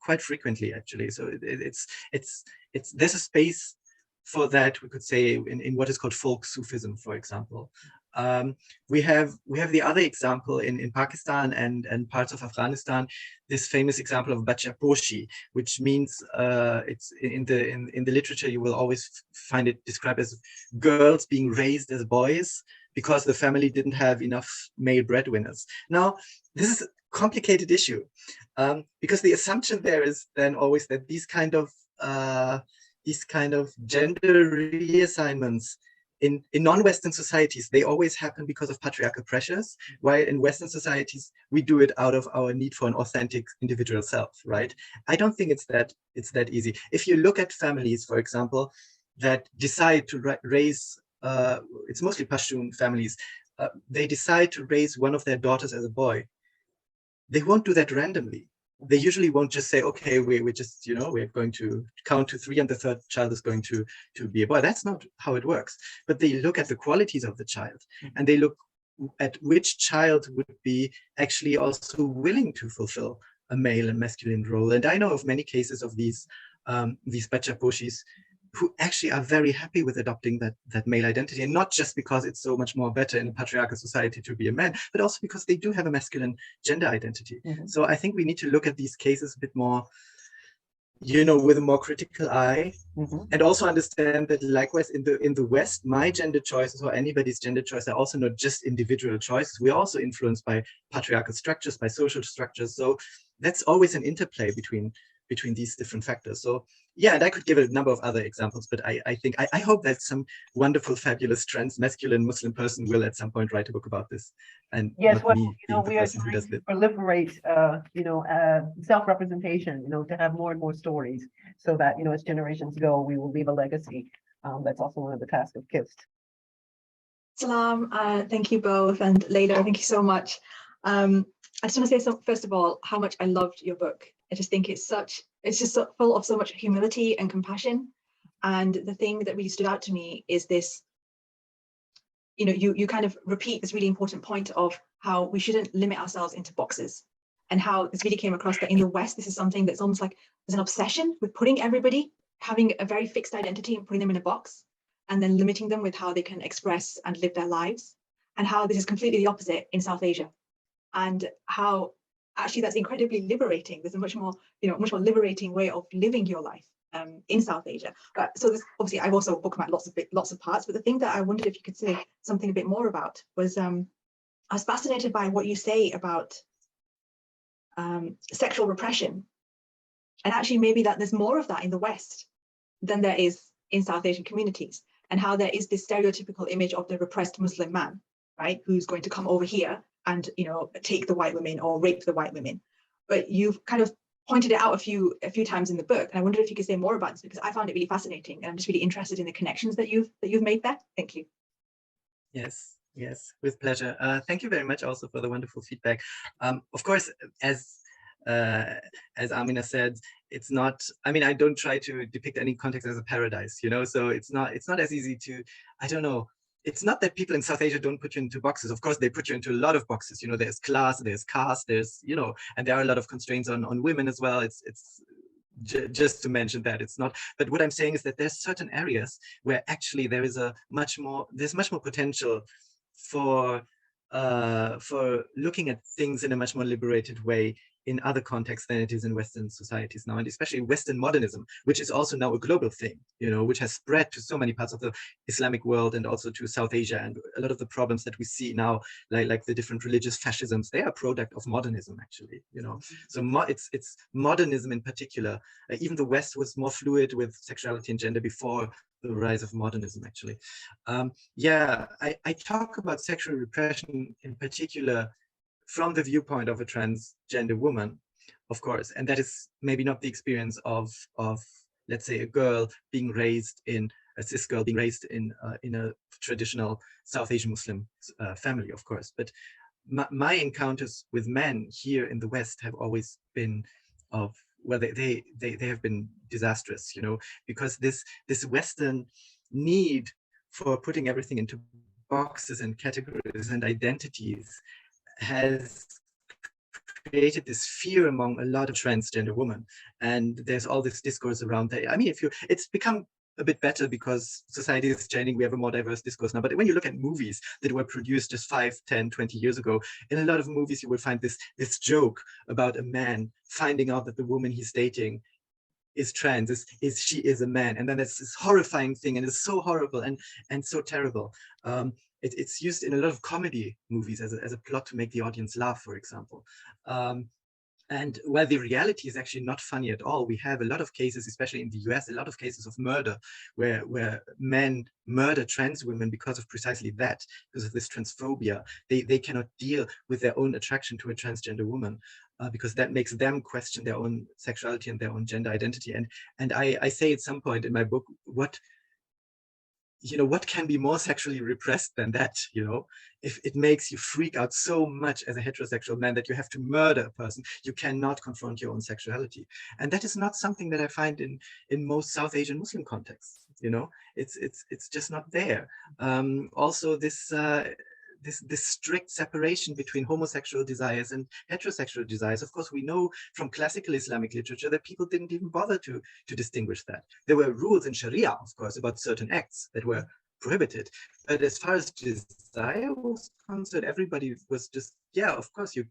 quite frequently, actually. So it's there's a space for that, we could say, in what is called folk Sufism, for example. We have the other example in Pakistan and parts of Afghanistan, this famous example of Bachaposhi, which means it's in the literature you will always find it described as girls being raised as boys because the family didn't have enough male breadwinners. Now, this is a complicated issue because the assumption there is then always that these kind of gender reassignments in non-Western societies, they always happen because of patriarchal pressures, while in Western societies, we do it out of our need for an authentic individual self, right? I don't think it's that easy. If you look at families, for example, that decide to raise, it's mostly Pashtun families, they decide to raise one of their daughters as a boy, they won't do that randomly. They usually won't just say, okay, we're just, we're going to count to 3 and the third child is going to be a boy. That's not how it works. But they look at the qualities of the child and they look at which child would be actually also willing to fulfill a male and masculine role. And I know of many cases of these Bachaposhis who actually are very happy with adopting that male identity, and not just because it's so much more better in a patriarchal society to be a man, but also because they do have a masculine gender identity. So I think we need to look at these cases a bit more, with a more critical eye, and also understand that likewise in the West, my gender choices or anybody's gender choice are also not just individual choices. We're also influenced by patriarchal structures, by social structures. So that's always an interplay between these different factors. So yeah, and I could give a number of other examples, but I hope that some wonderful, fabulous transmasculine Muslim person will at some point write a book about this. And yes, well, me being the we are person who trying does to it. proliferate, self-representation, to have more and more stories so that, as generations go, we will leave a legacy. That's also one of the tasks of KIST. Salam, thank you both, and Leyla, thank you so much. I just want to say, first of all, how much I loved your book. I just think it's just so full of so much humility and compassion. And the thing that really stood out to me is this, you kind of repeat this really important point of how we shouldn't limit ourselves into boxes, and how this really came across that in the West, this is something that's almost like there's an obsession with putting everybody, having a very fixed identity and putting them in a box, and then limiting them with how they can express and live their lives, and how this is completely the opposite in South Asia. And how actually that's incredibly liberating. There's a much more liberating way of living your life in South Asia. So this, obviously, I've also bookmarked lots of parts, but the thing that I wondered if you could say something a bit more about was I was fascinated by what you say about sexual repression, and actually maybe that there's more of that in the West than there is in South Asian communities, and how there is this stereotypical image of the repressed Muslim man, right, who's going to come over here and take the white women or rape the white women. But you've kind of pointed it out a few times in the book, and I wondered if you could say more about this, because I found it really fascinating, and I'm just really interested in the connections that you've made there. Thank you. Yes, with pleasure. Thank you very much also for the wonderful feedback. Of course, as Amina said, it's not, I don't try to depict any context as a paradise, so it's not as easy to, I don't know. It's not that people in South Asia don't put you into boxes. Of course, they put you into a lot of boxes. There's class, there's caste, there's, and there are a lot of constraints on women as well. It's just to mention that it's not. But what I'm saying is that there's certain areas where actually there's much more potential for looking at things in a much more liberated way in other contexts than it is in Western societies now, and especially Western modernism, which is also now a global thing, which has spread to so many parts of the Islamic world and also to South Asia. And a lot of the problems that we see now, like the different religious fascisms, they are a product of modernism, actually, So it's modernism in particular. Even the West was more fluid with sexuality and gender before the rise of modernism, actually. I talk about sexual repression in particular from the viewpoint of a transgender woman, of course, and that is maybe not the experience of let's say, a girl being raised in a cis girl being raised in a traditional South Asian Muslim family, of course. But my encounters with men here in the West have always been of, well, they have been disastrous, you know, because this Western need for putting everything into boxes and categories and identities has created this fear among a lot of transgender women. And there's all this discourse around that. I mean, it's become a bit better because society is changing. We have a more diverse discourse now. But when you look at movies that were produced just 5, 10, 20 years ago, in a lot of movies, you will find this joke about a man finding out that the woman he's dating is trans, she is a man. And then it's this horrifying thing, and it's so horrible and so terrible. It's used in a lot of comedy movies as a plot to make the audience laugh, for example. And where the reality is actually not funny at all. We have a lot of cases, especially in the US, a lot of cases of murder where men murder trans women because of precisely that, because of this transphobia. They cannot deal with their own attraction to a transgender woman because that makes them question their own sexuality and their own gender identity. And I say at some point in my book, what can be more sexually repressed than that, you know? If it makes you freak out so much as a heterosexual man that you have to murder a person, you cannot confront your own sexuality. And that is not something that I find in most South Asian Muslim contexts, you know? It's just not there. Also this strict separation between homosexual desires and heterosexual desires. Of course, we know from classical Islamic literature that people didn't even bother to distinguish that. There were rules in Sharia, of course, about certain acts that were prohibited. But as far as desire was concerned, everybody was just, yeah, of course, you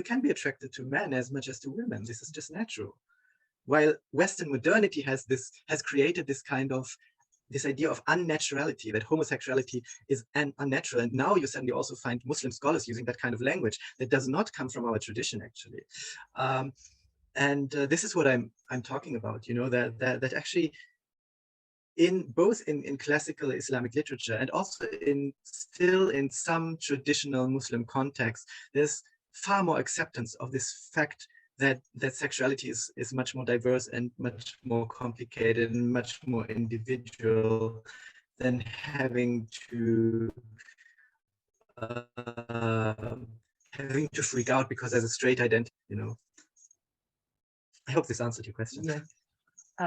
can be attracted to men as much as to women. This is just natural. While Western modernity has created this kind of this idea of unnaturality, that homosexuality is unnatural. And now you suddenly also find Muslim scholars using that kind of language that does not come from our tradition, actually. This is what I'm talking about, you know, that actually both in classical Islamic literature and also still in some traditional Muslim contexts, there's far more acceptance of this fact that sexuality is much more diverse and much more complicated and much more individual than having to freak out because there's a straight identity, you know. I hope this answered your question. Yeah.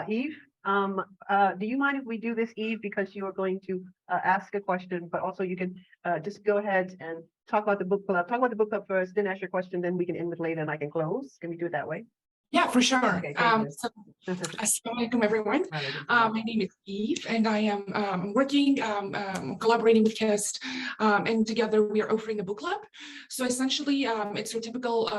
Eve, do you mind if we do this, Eve, because you are going to ask a question, but also you can just go ahead and talk about the book club. Talk about the book club first, then ask your question, then we can end with Leila and I can close. Can we do it that way? Yeah, for sure. Okay, Assalamu alaikum, everyone. My name is Eve, and I am working, collaborating with KIST, and together we are offering a book club. So essentially, it's your typical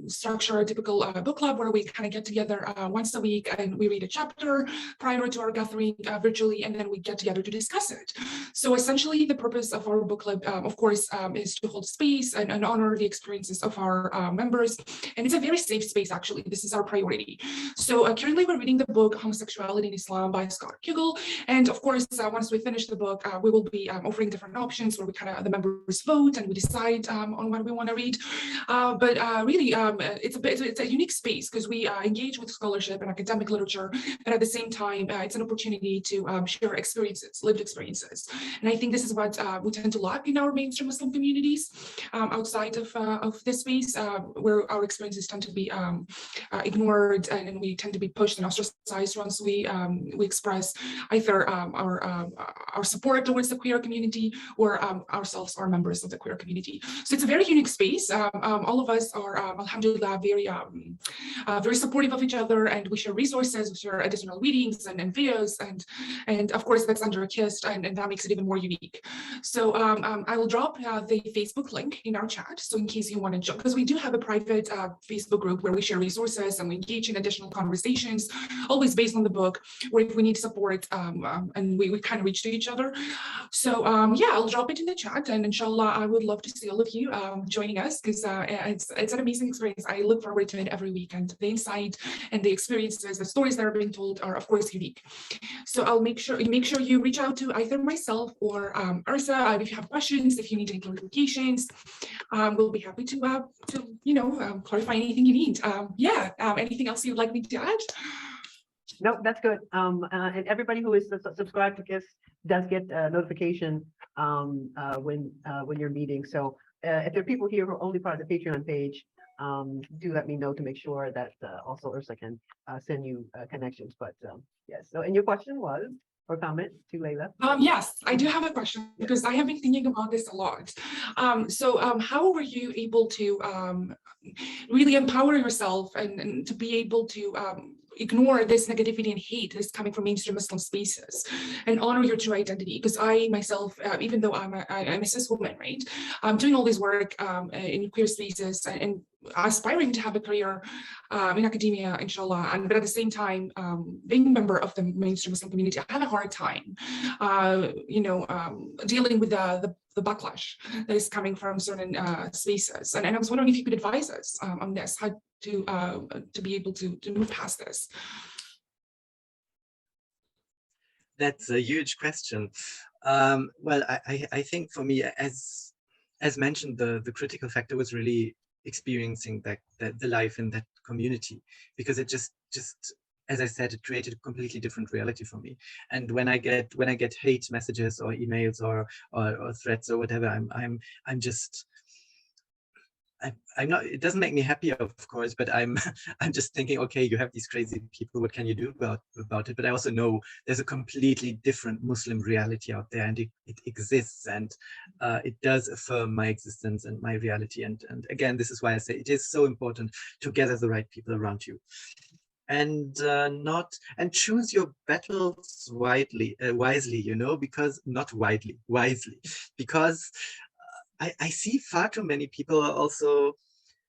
structure, a typical book club where we kind of get together once a week and we read a chapter prior to our gathering virtually, and then we get together to discuss it. So essentially, the purpose of our book club, of course, is to hold space and honor the experiences of our members. And it's a very safe space, actually. This is our priority. So currently we're reading the book Homosexuality in Islam by Scott Kugel. And of course, once we finish the book, we will be offering different options where we the members vote and we decide on what we want to read. But really, it's a unique space because we engage with scholarship and academic literature, but at the same time, it's an opportunity to share experiences, lived experiences. And I think this is what we tend to lack in our mainstream Muslim communities outside of this space, where our experiences tend to be ignored and we tend to be pushed and ostracized once we express either our support towards the queer community or ourselves are members of the queer community. So it's a very unique space. All of us are, alhamdulillah, very supportive of each other, and we share resources, we share additional readings and videos, and of course that's under a KIST, and that makes it even more unique. So I will drop the Facebook link in our chat, so in case you want to join, because we do have a private Facebook group where we share resources and we engage in additional conversations, always based on the book, or if we need support, and we kind of reach to each other. So yeah, I'll drop it in the chat, and inshallah, I would love to see all of you joining us, because it's an amazing experience. I look forward to it every week, and the insight and the experiences, the stories that are being told are of course unique. So I'll make sure you reach out to either myself or Ursa if you have questions, if you need any clarifications. We'll be happy to clarify anything you need. Yeah, anything else you'd like me to add? No, that's good. And everybody who is subscribed to KISS does get a notification when you're meeting. So if there are people here who are only part of the Patreon page, do let me know to make sure that also Ursa can send you connections. But yes. So, and your question was, or comment to Leila? Yes, I do have a question because I have been thinking about this a lot. How were you able to really empower yourself and to be able to ignore this negativity and hate that's coming from mainstream Muslim spaces and honor your true identity? Because I myself, even though I'm a cis woman, right, I'm doing all this work in queer spaces and aspiring to have a career in academia, inshallah, but at the same time, being a member of the mainstream Muslim community, I have a hard time, dealing with the backlash that is coming from certain spaces. And I was wondering if you could advise us on this, how to be able to move past this. That's a huge question. Well, I think for me, as mentioned, the critical factor was really experiencing the life in that community, because it just as I said, it created a completely different reality for me. And when I get hate messages or emails or threats or whatever, I'm just I'm not, it doesn't make me happy, of course, but I'm just thinking, okay, you have these crazy people, what can you do about it? But I also know there's a completely different Muslim reality out there, and it exists, and it does affirm my existence and my reality. And again, this is why I say it is so important to gather the right people around you. And choose your battles wisely, because not widely, wisely, because I see far too many people are also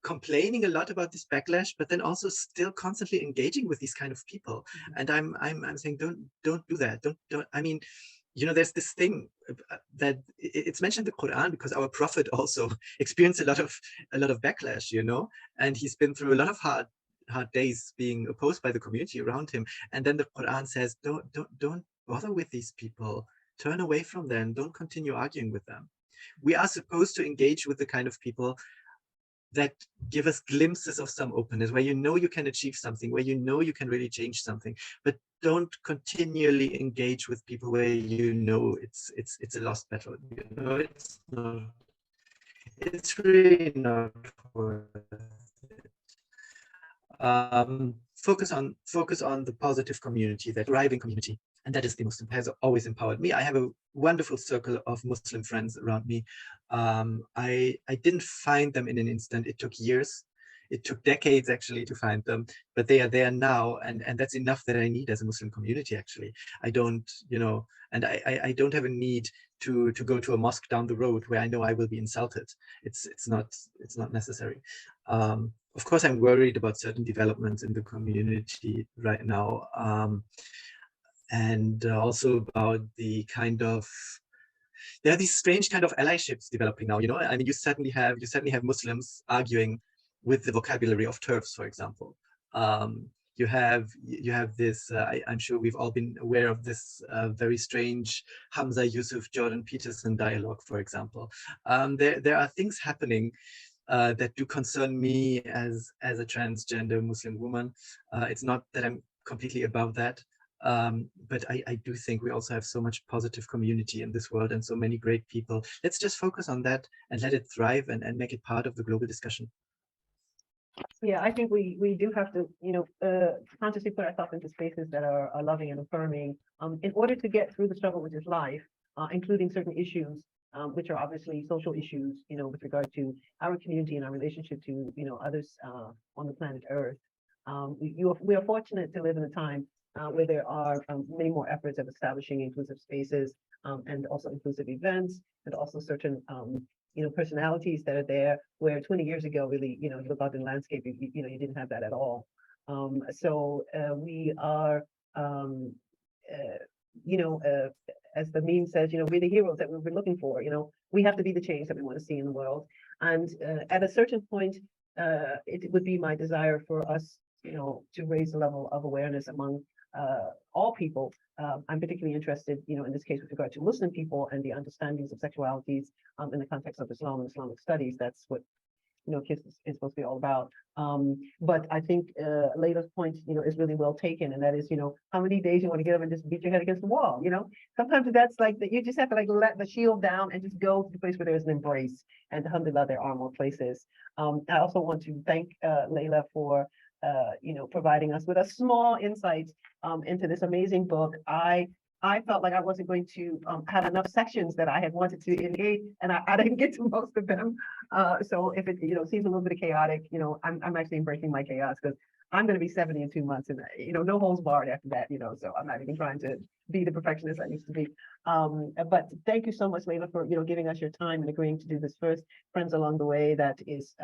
complaining a lot about this backlash, but then also still constantly engaging with these kind of people. And I'm saying, don't do that. Don't. I mean, there's this thing that it's mentioned in the Quran, because our prophet also experienced a lot of backlash, and he's been through a lot of hard days being opposed by the community around him. And then the Quran says, don't bother with these people. Turn away from them. Don't continue arguing with them. We are supposed to engage with the kind of people that give us glimpses of some openness, where you can achieve something, where you can really change something. But don't continually engage with people where it's a lost battle. It's really not worth it. Focus on the positive community, that thriving community. And that is the Muslim, has always empowered me. I have a wonderful circle of Muslim friends around me. I didn't find them in an instant. It took years. It took decades, actually, to find them. But they are there now, and that's enough that I need as a Muslim community, actually. I don't, and I don't have a need to go to a mosque down the road where I know I will be insulted. It's not necessary. Of course, I'm worried about certain developments in the community right now. And also about the there are these strange kind of allyships developing now. I mean, you certainly have Muslims arguing with the vocabulary of TERFs, for example. You have this. I'm sure we've all been aware of this very strange Hamza Yusuf Jordan Peterson dialogue, for example. There are things happening that do concern me as a transgender Muslim woman. It's not that I'm completely above that. But I do think we also have so much positive community in this world and so many great people. Let's just focus on that and let it thrive and make it part of the global discussion. Yeah, I think we do have to, consciously put ourselves into spaces that are loving and affirming, in order to get through the struggle which is life, including certain issues, which are obviously social issues, with regard to our community and our relationship to, others on the planet Earth. We are fortunate to live in a time where there are many more efforts of establishing inclusive spaces, and also inclusive events, and also certain personalities that are there, where 20 years ago, really, you look out in the landscape, you didn't have that at all. So we are, as the meme says, we're the heroes that we've been looking for. We have to be the change that we want to see in the world. And at a certain point, it would be my desire for us, to raise the level of awareness among all people. I'm particularly interested, in this case, with regard to Muslim people and the understandings of sexualities in the context of Islam and Islamic studies. That's what KISS is supposed to be all about. But I think Leila's point, is really well taken, and that is, how many days you want to get up and just beat your head against the wall, Sometimes that's like that you just have to like let the shield down and just go to the place where there's an embrace. And alhamdulillah, there are more places. I also want to thank Leila for providing us with a small insight into this amazing book. I felt like I wasn't going to have enough sections that I had wanted to engage, and I didn't get to most of them. So if it seems a little bit chaotic, I'm actually embracing my chaos, because I'm going to be 70 in 2 months, and no holds barred after that. So I'm not even trying to be the perfectionist I used to be. But thank you so much, Leila, for giving us your time and agreeing to do this first Friends Along the Way that is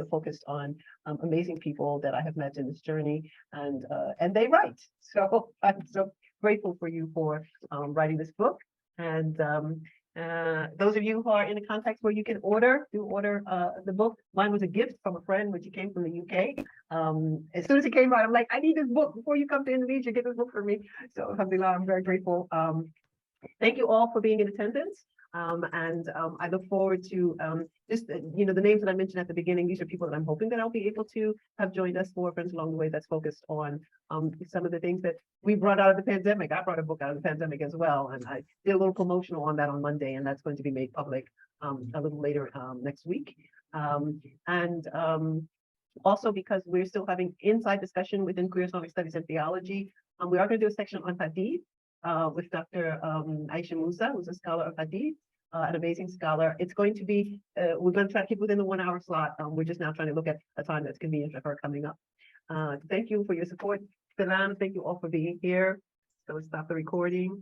focused on amazing people that I have met in this journey, and they write. So I'm so grateful for you for writing this book. And those of you who are in a context where you can order the book. Mine was a gift from a friend when she came from the UK. As soon as it came out, I'm like, I need this book before you come to Indonesia. Get this book for me. So alhamdulillah, I'm very grateful. Thank you all for being in attendance. And I look forward to just, the names that I mentioned at the beginning. These are people that I'm hoping that I'll be able to have joined us for Friends Along the Way that's focused on some of the things that we brought out of the pandemic. I brought a book out of the pandemic as well. And I did a little promotional on that on Monday, and that's going to be made public a little later next week. Also, because we're still having inside discussion within Queer Islamic Studies and Theology, we are going to do a section on Hadith with Dr. Aisha Musa, who's a scholar of Hadith, an amazing scholar. It's going to be, we're going to try to keep within the 1 hour slot. We're just now trying to look at a time that's convenient for her coming up. Thank you for your support, Salam. Thank you all for being here. So let's stop the recording.